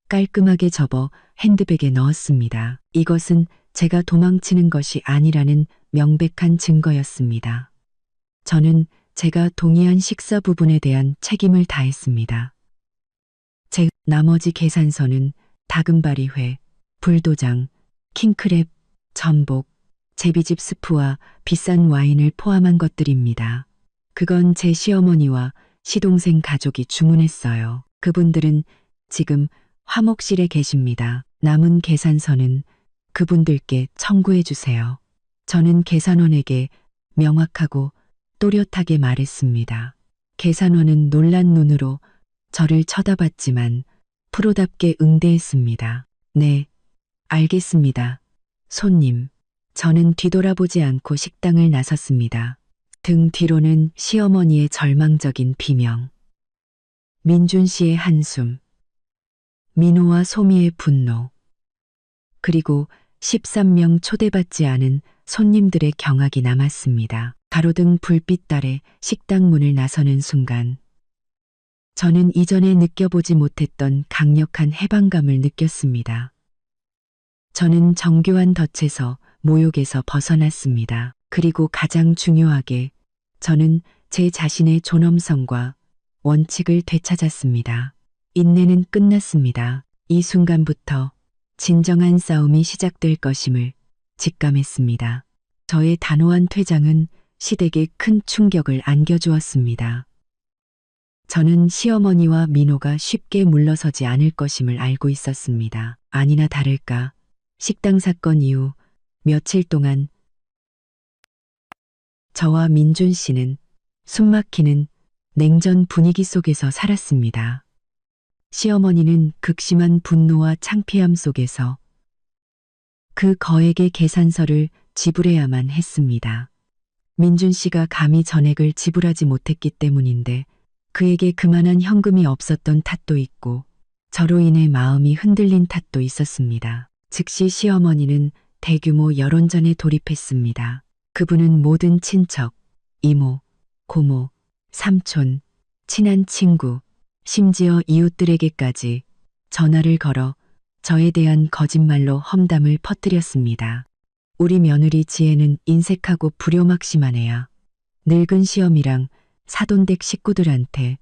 깔끔하게 접어 핸드백에 넣었습니다. 이것은 제가 도망치는 것이 아니라는 명백한 증거였습니다. 저는 제가 동의한 식사 부분에 대한 책임을 다했습니다. 제 나머지 계산서는 다금바리회, 불도장, 킹크랩, 전복, 제비집 스프와 비싼 와인을 포함한 것들입니다. 그건 제 시어머니와 시동생 가족이 주문했어요. 그분들은 지금 화목실에 계십니다. 남은 계산서는 그분들께 청구해 주세요. 저는 계산원에게 명확하고 또렷하게 말했습니다. 계산원은 놀란 눈으로 저를 쳐다봤지만 프로답게 응대했습니다. 네, 알겠습니다. 손님. 저는 뒤돌아보지 않고 식당을 나섰습니다. 등 뒤로는 시어머니의 절망적인 비명, 민준 씨의 한숨, 민호와 소미의 분노, 그리고 13명 초대받지 않은 손님들의 경악이 남았습니다. 가로등 불빛 아래 식당 문을 나서는 순간 저는 이전에 느껴보지 못했던 강력한 해방감을 느꼈습니다. 저는 정교한 덫에서 모욕에서 벗어났습니다. 그리고 가장 중요하게 저는 제 자신의 존엄성과 원칙을 되찾았습니다. 인내는 끝났습니다. 이 순간부터 진정한 싸움이 시작될 것임을 직감했습니다. 저의 단호한 퇴장은 시댁에 큰 충격을 안겨주었습니다. 저는 시어머니와 민호가 쉽게 물러서지 않을 것임을 알고 있었습니다. 아니나 다를까 식당 사건 이후 며칠 동안 저와 민준 씨는 숨막히는 냉전 분위기 속에서 살았습니다. 시어머니는 극심한 분노와 창피함 속에서 그 거액의 계산서를 지불해야만 했습니다. 민준 씨가 감히 전액을 지불하지 못했기 때문인데 그에게 그만한 현금이 없었던 탓도 있고 저로 인해 마음이 흔들린 탓도 있었습니다. 즉시 시어머니는 대규모 여론전에 돌입했습니다. 그분은 모든 친척, 이모, 고모, 삼촌, 친한 친구, 심지어 이웃들에게까지 전화를 걸어 저에 대한 거짓말로 험담을 퍼뜨렸습니다. 우리 며느리 지혜는 인색하고 불효막심한 애야. 늙은 시어미랑 사돈댁 식구들한테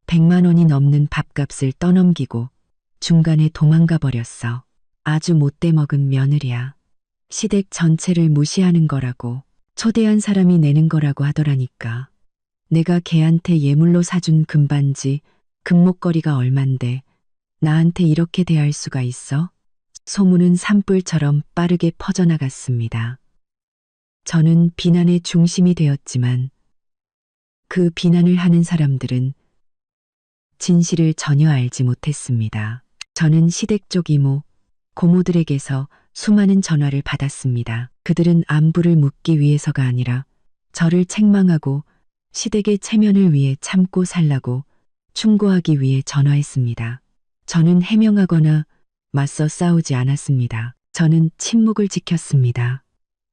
100만 원이 넘는 밥값을 떠넘기고 중간에 도망가 버렸어. 아주 못돼 먹은 며느리야. 시댁 전체를 무시하는 거라고, 초대한 사람이 내는 거라고 하더라니까. 내가 걔한테 예물로 사준 금반지, 금목걸이가 얼만데 나한테 이렇게 대할 수가 있어? 소문은 산불처럼 빠르게 퍼져나갔습니다. 저는 비난의 중심이 되었지만 그 비난을 하는 사람들은 진실을 전혀 알지 못했습니다. 저는 시댁 쪽 이모, 고모들에게서 수많은 전화를 받았습니다. 그들은 안부를 묻기 위해서가 아니라 저를 책망하고 시댁의 체면을 위해 참고 살라고 충고하기 위해 전화했습니다. 저는 해명하거나 맞서 싸우지 않았습니다. 저는 침묵을 지켰습니다.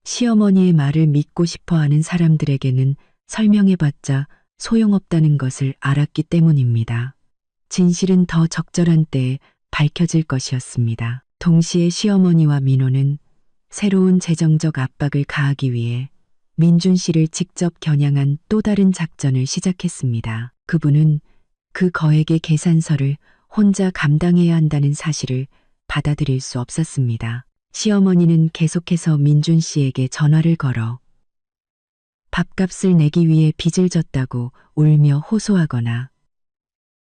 시어머니의 말을 믿고 싶어 하는 사람들에게는 설명해봤자 소용없다는 것을 알았기 때문입니다. 진실은 더 적절한 때에 밝혀질 것이었습니다. 동시에 시어머니와 민호는 새로운 재정적 압박을 가하기 위해 민준 씨를 직접 겨냥한 또 다른 작전을 시작했습니다. 그분은 그 거액의 계산서를 혼자 감당해야 한다는 사실을 받아들일 수 없었습니다. 시어머니는 계속해서 민준 씨에게 전화를 걸어 밥값을 내기 위해 빚을 졌다고 울며 호소하거나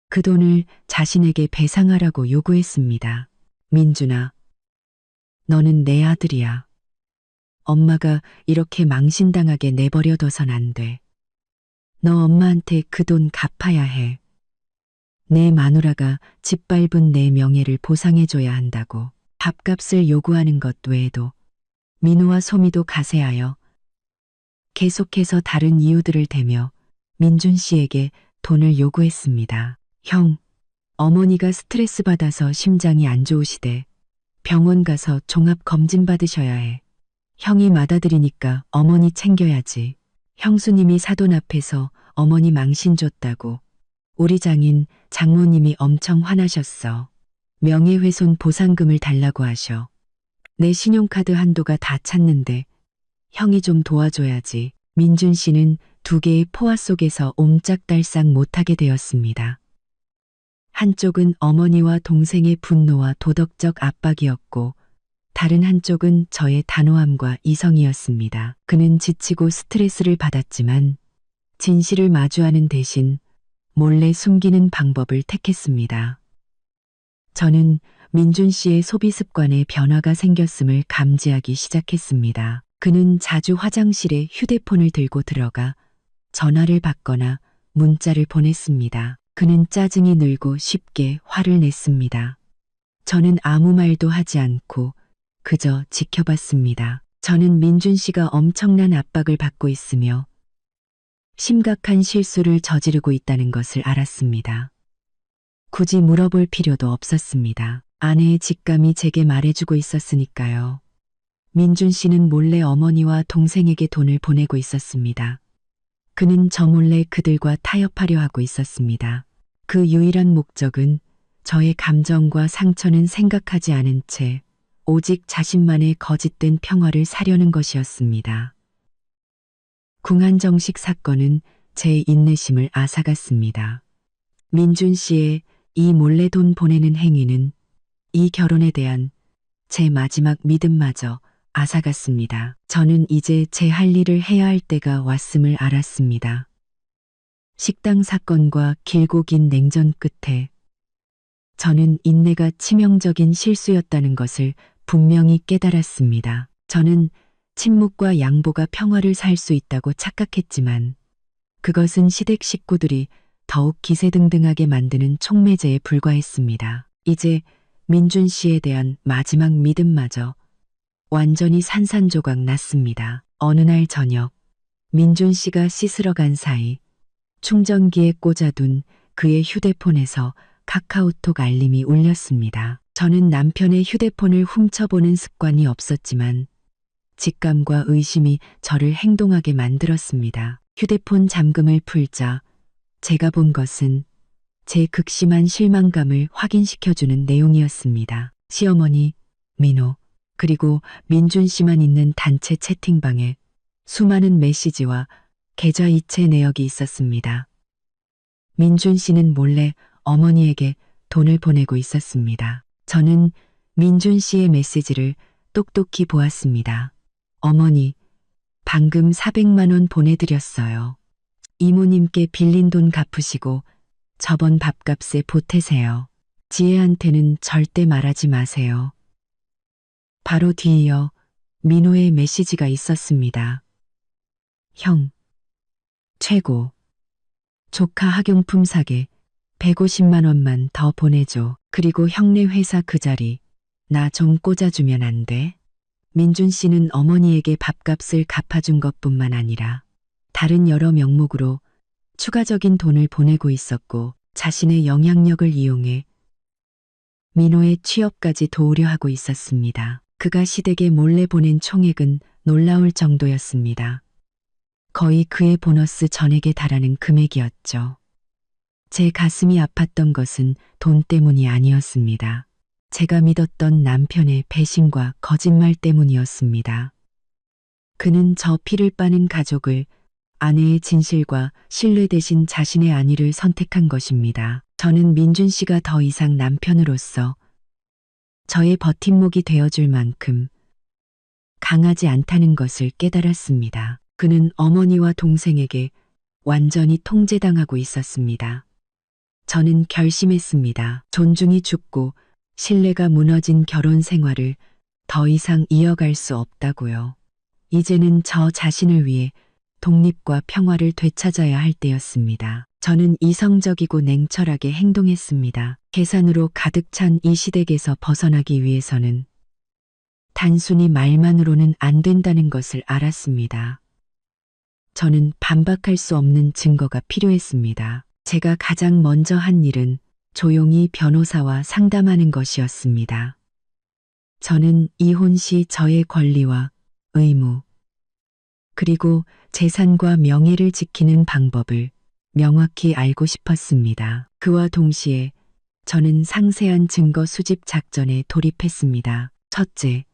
그 돈을 자신에게 배상하라고 요구했습니다. 민준아, 너는 내 아들이야. 엄마가 이렇게 망신당하게 내버려둬선 안 돼. 너 엄마한테 그 돈 갚아야 해. 내 마누라가 짓밟은 내 명예를 보상해줘야 한다고. 밥값을 요구하는 것 외에도 민호와 소미도 가세하여 계속해서 다른 이유들을 대며 민준 씨에게 돈을 요구했습니다. 형, 어머니가 스트레스 받아서 심장이 안 좋으시대. 병원 가서 종합 검진 받으셔야 해. 형이 맞아들이니까 어머니 챙겨야지. 형수님이 사돈 앞에서 어머니 망신 줬다고 우리 장인 장모님이 엄청 화나셨어. 명예훼손 보상금을 달라고 하셔. 내 신용카드 한도가 다 찼는데 형이 좀 도와줘야지. 민준 씨는 두 개의 포화 속에서 옴짝달싹 못하게 되었습니다. 한쪽은 어머니와 동생의 분노와 도덕적 압박이었고 다른 한쪽은 저의 단호함과 이성이었습니다. 그는 지치고 스트레스를 받았지만 진실을 마주하는 대신 몰래 숨기는 방법을 택했습니다. 저는 민준 씨의 소비 습관에 변화가 생겼음을 감지하기 시작했습니다. 그는 자주 화장실에 휴대폰을 들고 들어가 전화를 받거나 문자를 보냈습니다. 그는 짜증이 늘고 쉽게 화를 냈습니다. 저는 아무 말도 하지 않고 그저 지켜봤습니다. 저는 민준 씨가 엄청난 압박을 받고 있으며 심각한 실수를 저지르고 있다는 것을 알았습니다. 굳이 물어볼 필요도 없었습니다. 아내의 직감이 제게 말해주고 있었으니까요. 민준 씨는 몰래 어머니와 동생에게 돈을 보내고 있었습니다. 그는 저 몰래 그들과 타협하려 하고 있었습니다. 그 유일한 목적은 저의 감정과 상처는 생각하지 않은 채 오직 자신만의 거짓된 평화를 사려는 것이었습니다. 궁한정식 사건은 제 인내심을 앗아갔습니다. 민준 씨의 이 몰래 돈 보내는 행위는 이 결혼에 대한 제 마지막 믿음마저 앗아갔습니다. 저는 이제 제 할 일을 해야 할 때가 왔음을 알았습니다. 식당 사건과 길고 긴 냉전 끝에 저는 인내가 치명적인 실수였다는 것을 분명히 깨달았습니다. 저는 침묵과 양보가 평화를 살 수 있다고 착각했지만 그것은 시댁 식구들이 더욱 기세등등하게 만드는 촉매제에 불과했습니다. 이제 민준 씨에 대한 마지막 믿음마저 완전히 산산조각 났습니다. 어느 날 저녁 민준 씨가 씻으러 간 사이 충전기에 꽂아둔 그의 휴대폰에서 카카오톡 알림이 울렸습니다. 저는 남편의 휴대폰을 훔쳐보는 습관이 없었지만 직감과 의심이 저를 행동하게 만들었습니다. 휴대폰 잠금을 풀자 제가 본 것은 제 극심한 실망감을 확인시켜주는 내용이었습니다. 시어머니, 민호, 그리고 민준 씨만 있는 단체 채팅방에 수많은 메시지와 계좌 이체 내역이 있었습니다. 민준 씨는 몰래 어머니에게 돈을 보내고 있었습니다. 저는 민준 씨의 메시지를 똑똑히 보았습니다. 어머니, 방금 400만 원 보내드렸어요. 이모님께 빌린 돈 갚으시고 저번 밥값에 보태세요. 지혜한테는 절대 말하지 마세요. 바로 뒤이어 민호의 메시지가 있었습니다. 형, 최고. 조카 학용품 사게 150만 원만 더 보내줘. 그리고 형네 회사 그 자리 나 좀 꽂아주면 안 돼? 민준 씨는 어머니에게 밥값을 갚아준 것뿐만 아니라 다른 여러 명목으로 추가적인 돈을 보내고 있었고 자신의 영향력을 이용해 민호의 취업까지 도우려 하고 있었습니다. 그가 시댁에 몰래 보낸 총액은 놀라울 정도였습니다. 거의 그의 보너스 전액에 달하는 금액이었죠. 제 가슴이 아팠던 것은 돈 때문이 아니었습니다. 제가 믿었던 남편의 배신과 거짓말 때문이었습니다. 그는 저 피를 빠는 가족을 아내의 진실과 신뢰 대신 자신의 안위를 선택한 것입니다. 저는 민준 씨가 더 이상 남편으로서 저의 버팀목이 되어줄 만큼 강하지 않다는 것을 깨달았습니다. 그는 어머니와 동생에게 완전히 통제당하고 있었습니다. 저는 결심했습니다. 존중이 죽고 신뢰가 무너진 결혼 생활을 더 이상 이어갈 수 없다고요. 이제는 저 자신을 위해 독립과 평화를 되찾아야 할 때였습니다. 저는 이성적이고 냉철하게 행동했습니다. 계산으로 가득 찬 이 시댁에서 벗어나기 위해서는 단순히 말만으로는 안 된다는 것을 알았습니다. 저는 반박할 수 없는 증거가 필요했습니다. 제가 가장 먼저 한 일은 조용히 변호사와 상담하는 것이었습니다. 저는 이혼 시 저의 권리와 의무, 그리고 재산과 명예를 지키는 방법을 명확히 알고 싶었습니다. 그와 동시에 저는 상세한 증거 수집 작전에 돌입했습니다. 첫째,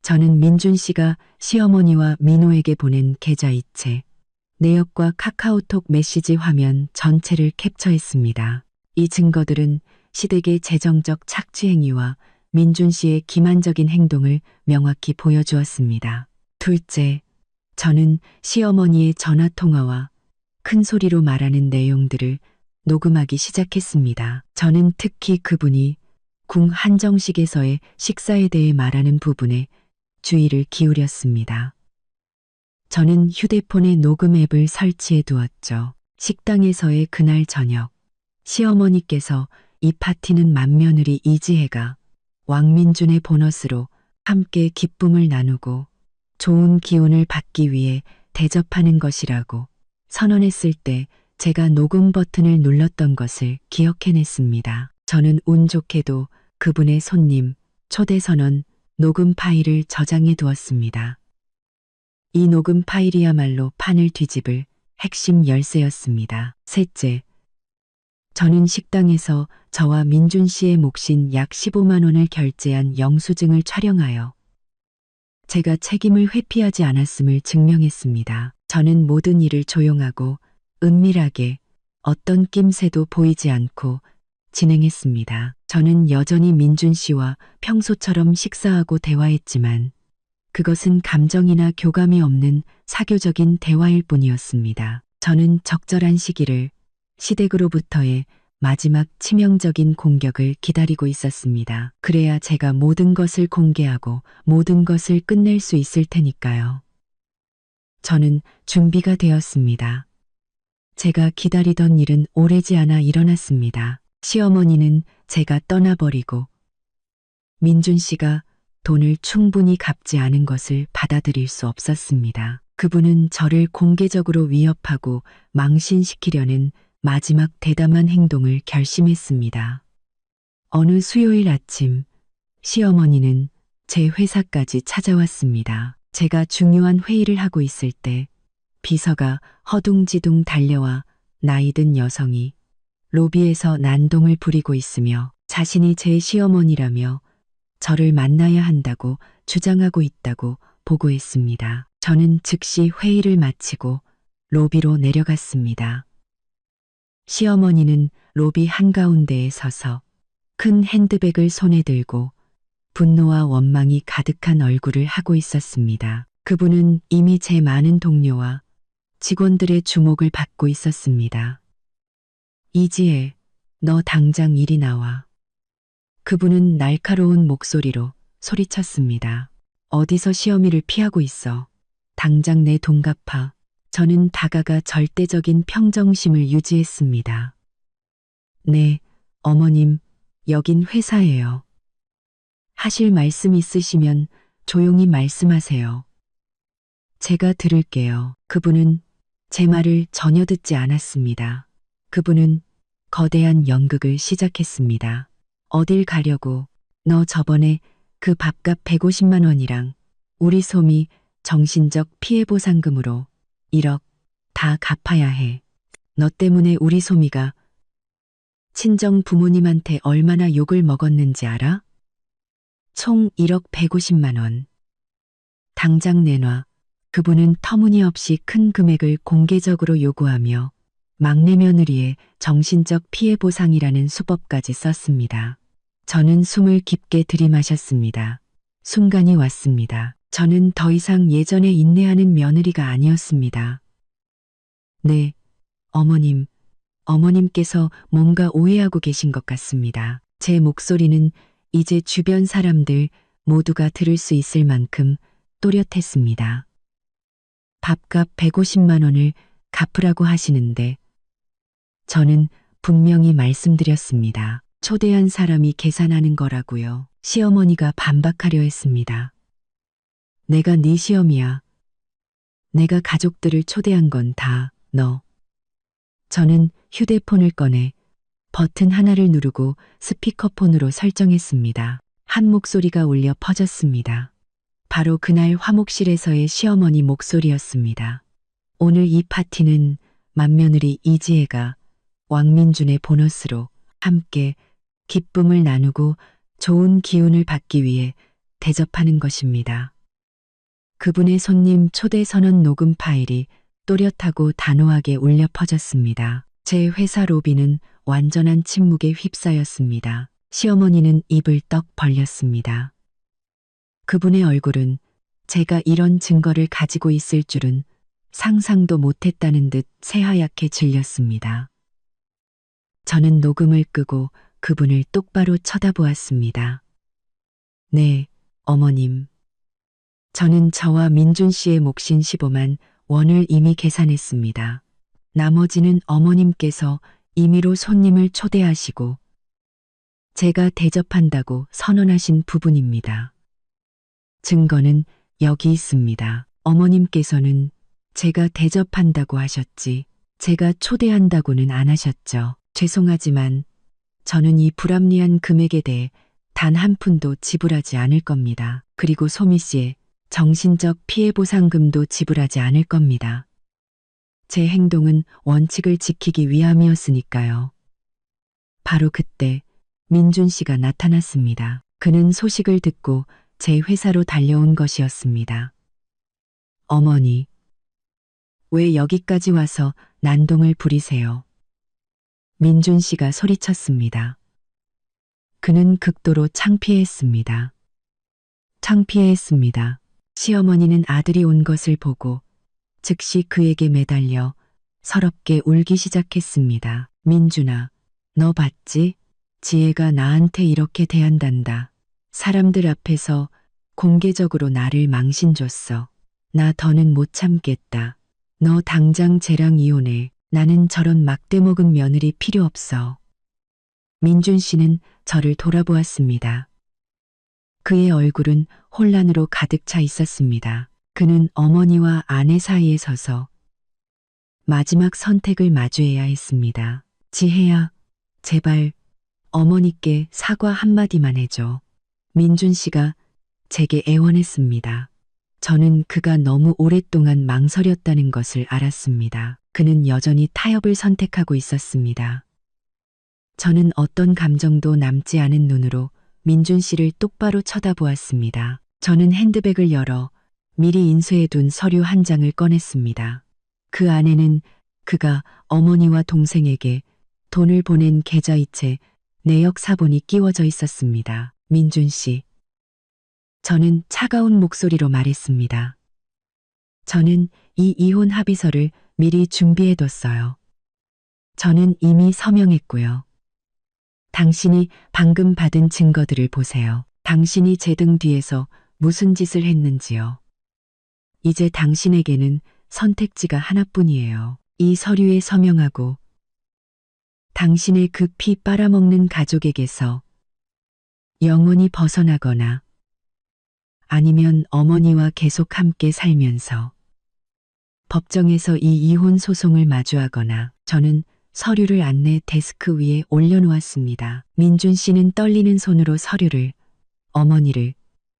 저는 민준 씨가 시어머니와 민호에게 보낸 계좌이체, 내역과 카카오톡 메시지 화면 전체를 캡처했습니다. 이 증거들은 시댁의 재정적 착취 행위와 민준 씨의 기만적인 행동을 명확히 보여주었습니다. 둘째, 저는 시어머니의 전화통화와 큰 소리로 말하는 내용들을 녹음하기 시작했습니다. 저는 특히 그분이 궁 한정식에서의 식사에 대해 말하는 부분에 주의를 기울였습니다. 저는 휴대폰에 녹음 앱을 설치해 두었죠. 식당에서의 그날 저녁, 시어머니께서 이 파티는 맏며느리 이지혜가 왕민준의 보너스로 함께 기쁨을 나누고 좋은 기운을 받기 위해 대접하는 것이라고 선언했을 때 제가 녹음 버튼을 눌렀던 것을 기억해냈습니다. 저는 운 좋게도 그분의 손님, 초대 선언, 녹음 파일을 저장해 두었습니다. 이 녹음 파일이야말로 판을 뒤집을 핵심 열쇠였습니다. 셋째, 저는 식당에서 저와 민준 씨의 몫인 약 15만 원을 결제한 영수증을 촬영하여 제가 책임을 회피하지 않았음을 증명했습니다. 저는 모든 일을 조용하고 은밀하게 어떤 낌새도 보이지 않고 진행했습니다. 저는 여전히 민준 씨와 평소처럼 식사하고 대화했지만 그것은 감정이나 교감이 없는 사교적인 대화일 뿐이었습니다. 저는 적절한 시기를 시댁으로부터의 마지막 치명적인 공격을 기다리고 있었습니다. 그래야 제가 모든 것을 공개하고 모든 것을 끝낼 수 있을 테니까요. 저는 준비가 되었습니다. 제가 기다리던 일은 오래지 않아 일어났습니다. 시어머니는 제가 떠나버리고 민준 씨가 돈을 충분히 갚지 않은 것을 받아들일 수 없었습니다. 그분은 저를 공개적으로 위협하고 망신시키려는 마지막 대담한 행동을 결심했습니다. 어느 수요일 아침, 시어머니는 제 회사까지 찾아왔습니다. 제가 중요한 회의를 하고 있을 때 비서가 허둥지둥 달려와 나이든 여성이 로비에서 난동을 부리고 있으며 자신이 제 시어머니라며 저를 만나야 한다고 주장하고 있다고 보고했습니다. 저는 즉시 회의를 마치고 로비로 내려갔습니다. 시어머니는 로비 한가운데에 서서 큰 핸드백을 손에 들고 분노와 원망이 가득한 얼굴을 하고 있었습니다. 그분은 이미 제 많은 동료와 직원들의 주목을 받고 있었습니다. 이지혜, 너 당장 이리 나와. 그분은 날카로운 목소리로 소리쳤습니다. 어디서 시어미를 피하고 있어. 당장 내 돈 갚아. 저는 다가가 절대적인 평정심을 유지했습니다. 네, 어머님, 여긴 회사예요. 하실 말씀 있으시면 조용히 말씀하세요. 제가 들을게요. 그분은 제 말을 전혀 듣지 않았습니다. 그분은 거대한 연극을 시작했습니다. 어딜 가려고? 너 저번에 그 밥값 150만 원이랑 우리 솜이 정신적 피해 보상금으로 1억 다 갚아야 해. 너 때문에 우리 솜이가 친정 부모님한테 얼마나 욕을 먹었는지 알아? 총 1억 150만 원. 당장 내놔. 그분은 터무니없이 큰 금액을 공개적으로 요구하며 막내 며느리의 정신적 피해 보상이라는 수법까지 썼습니다. 저는 숨을 깊게 들이마셨습니다. 순간이 왔습니다. 저는 더 이상 예전에 인내하는 며느리가 아니었습니다. 네, 어머님, 어머님께서 뭔가 오해하고 계신 것 같습니다. 제 목소리는 이제 주변 사람들 모두가 들을 수 있을 만큼 또렷했습니다. 밥값 150만 원을 갚으라고 하시는데 저는 분명히 말씀드렸습니다. 초대한 사람이 계산하는 거라고요. 시어머니가 반박하려 했습니다. 내가 네 시어미야. 내가 가족들을 초대한 건 다 너. 저는 휴대폰을 꺼내 버튼 하나를 누르고 스피커폰으로 설정했습니다. 한 목소리가 울려 퍼졌습니다. 바로 그날 화목실에서의 시어머니 목소리였습니다. 오늘 이 파티는 맏며느리 이지혜가 왕민준의 보너스로 함께 기쁨을 나누고 좋은 기운을 받기 위해 대접하는 것입니다. 그분의 손님 초대 선언 녹음 파일이 또렷하고 단호하게 울려 퍼졌습니다. 제 회사 로비는 완전한 침묵에 휩싸였습니다. 시어머니는 입을 떡 벌렸습니다. 그분의 얼굴은 제가 이런 증거를 가지고 있을 줄은 상상도 못했다는 듯 새하얗게 질렸습니다. 저는 녹음을 끄고 그분을 똑바로 쳐다보았습니다. 네, 어머님. 저는 저와 민준 씨의 몫인 15만 원을 이미 계산했습니다. 나머지는 어머님께서 임의로 손님을 초대하시고 제가 대접한다고 선언하신 부분입니다. 증거는 여기 있습니다. 어머님께서는 제가 대접한다고 하셨지 제가 초대한다고는 안 하셨죠. 죄송하지만 저는 이 불합리한 금액에 대해 단 한 푼도 지불하지 않을 겁니다. 그리고 소미 씨의 정신적 피해 보상금도 지불하지 않을 겁니다. 제 행동은 원칙을 지키기 위함이었으니까요. 바로 그때 민준 씨가 나타났습니다. 그는 소식을 듣고 제 회사로 달려온 것이었습니다. 어머니, 왜 여기까지 와서 난동을 부리세요? 민준 씨가 소리쳤습니다. 그는 극도로 창피해했습니다. 창피해했습니다. 시어머니는 아들이 온 것을 보고 즉시 그에게 매달려 서럽게 울기 시작했습니다. 민준아, 너 봤지? 지혜가 나한테 이렇게 대한단다. 사람들 앞에서 공개적으로 나를 망신줬어. 나 더는 못 참겠다. 너 당장 쟤랑 이혼해. 나는 저런 막대먹은 며느리 필요 없어. 민준 씨는 저를 돌아보았습니다. 그의 얼굴은 혼란으로 가득 차 있었습니다. 그는 어머니와 아내 사이에 서서 마지막 선택을 마주해야 했습니다. 지혜야, 제발 어머니께 사과 한마디만 해줘. 민준 씨가 제게 애원했습니다. 저는 그가 너무 오랫동안 망설였다는 것을 알았습니다. 그는 여전히 타협을 선택하고 있었습니다. 저는 어떤 감정도 남지 않은 눈으로 민준 씨를 똑바로 쳐다보았습니다. 저는 핸드백을 열어 미리 인쇄해둔 서류 한 장을 꺼냈습니다. 그 안에는 그가 어머니와 동생에게 돈을 보낸 계좌이체 내역 사본이 끼워져 있었습니다. 민준 씨. 저는 차가운 목소리로 말했습니다. 저는 이 이혼 합의서를 미리 준비해뒀어요. 저는 이미 서명했고요. 당신이 방금 받은 증거들을 보세요. 당신이 제 등 뒤에서 무슨 짓을 했는지요. 이제 당신에게는 선택지가 하나뿐이에요. 이 서류에 서명하고 당신의 그 피 빨아먹는 가족에게서 영원히 벗어나거나 아니면 어머니와 계속 함께 살면서 법정에서 이 이혼 소송을 마주하거나. 저는 서류를 안내 데스크 위에 올려놓았습니다. 민준 씨는 떨리는 손으로 서류를, 어머니를,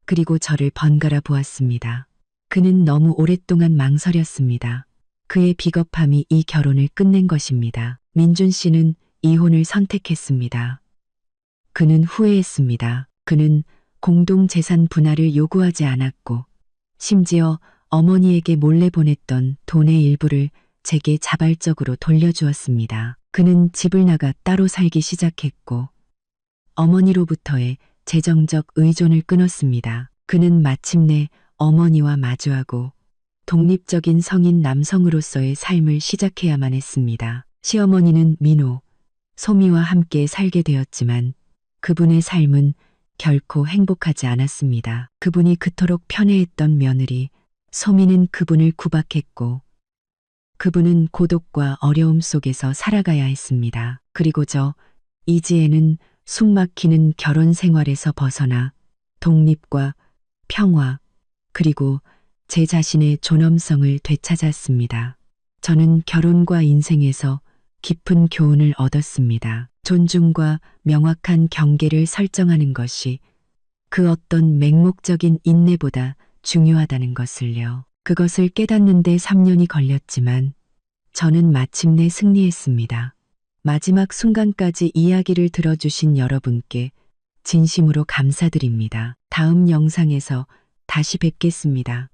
그리고 저를 번갈아 보았습니다. 그는 너무 오랫동안 망설였습니다. 그의 비겁함이 이 결혼을 끝낸 것입니다. 민준 씨는 이혼을 선택했습니다. 그는 후회했습니다. 그는 공동재산 분할을 요구하지 않았고, 심지어 어머니에게 몰래 보냈던 돈의 일부를 제게 자발적으로 돌려주었습니다. 그는 집을 나가 따로 살기 시작했고, 어머니로부터의 재정적 의존을 끊었습니다. 그는 마침내 어머니와 마주하고 독립적인 성인 남성으로서의 삶을 시작해야만 했습니다. 시어머니는 민호, 소미와 함께 살게 되었지만 그분의 삶은 결코 행복하지 않았습니다. 그분이 그토록 편애했던 며느리, 소미는 그분을 구박했고 그분은 고독과 어려움 속에서 살아가야 했습니다. 그리고 저 이지혜는 숨막히는 결혼 생활에서 벗어나 독립과 평화 그리고 제 자신의 존엄성을 되찾았습니다. 저는 결혼과 인생에서 깊은 교훈을 얻었습니다. 존중과 명확한 경계를 설정하는 것이 그 어떤 맹목적인 인내보다 중요하다는 것을요. 그것을 깨닫는데 3년이 걸렸지만 저는 마침내 승리했습니다. 마지막 순간까지 이야기를 들어주신 여러분께 진심으로 감사드립니다. 다음 영상에서 다시 뵙겠습니다.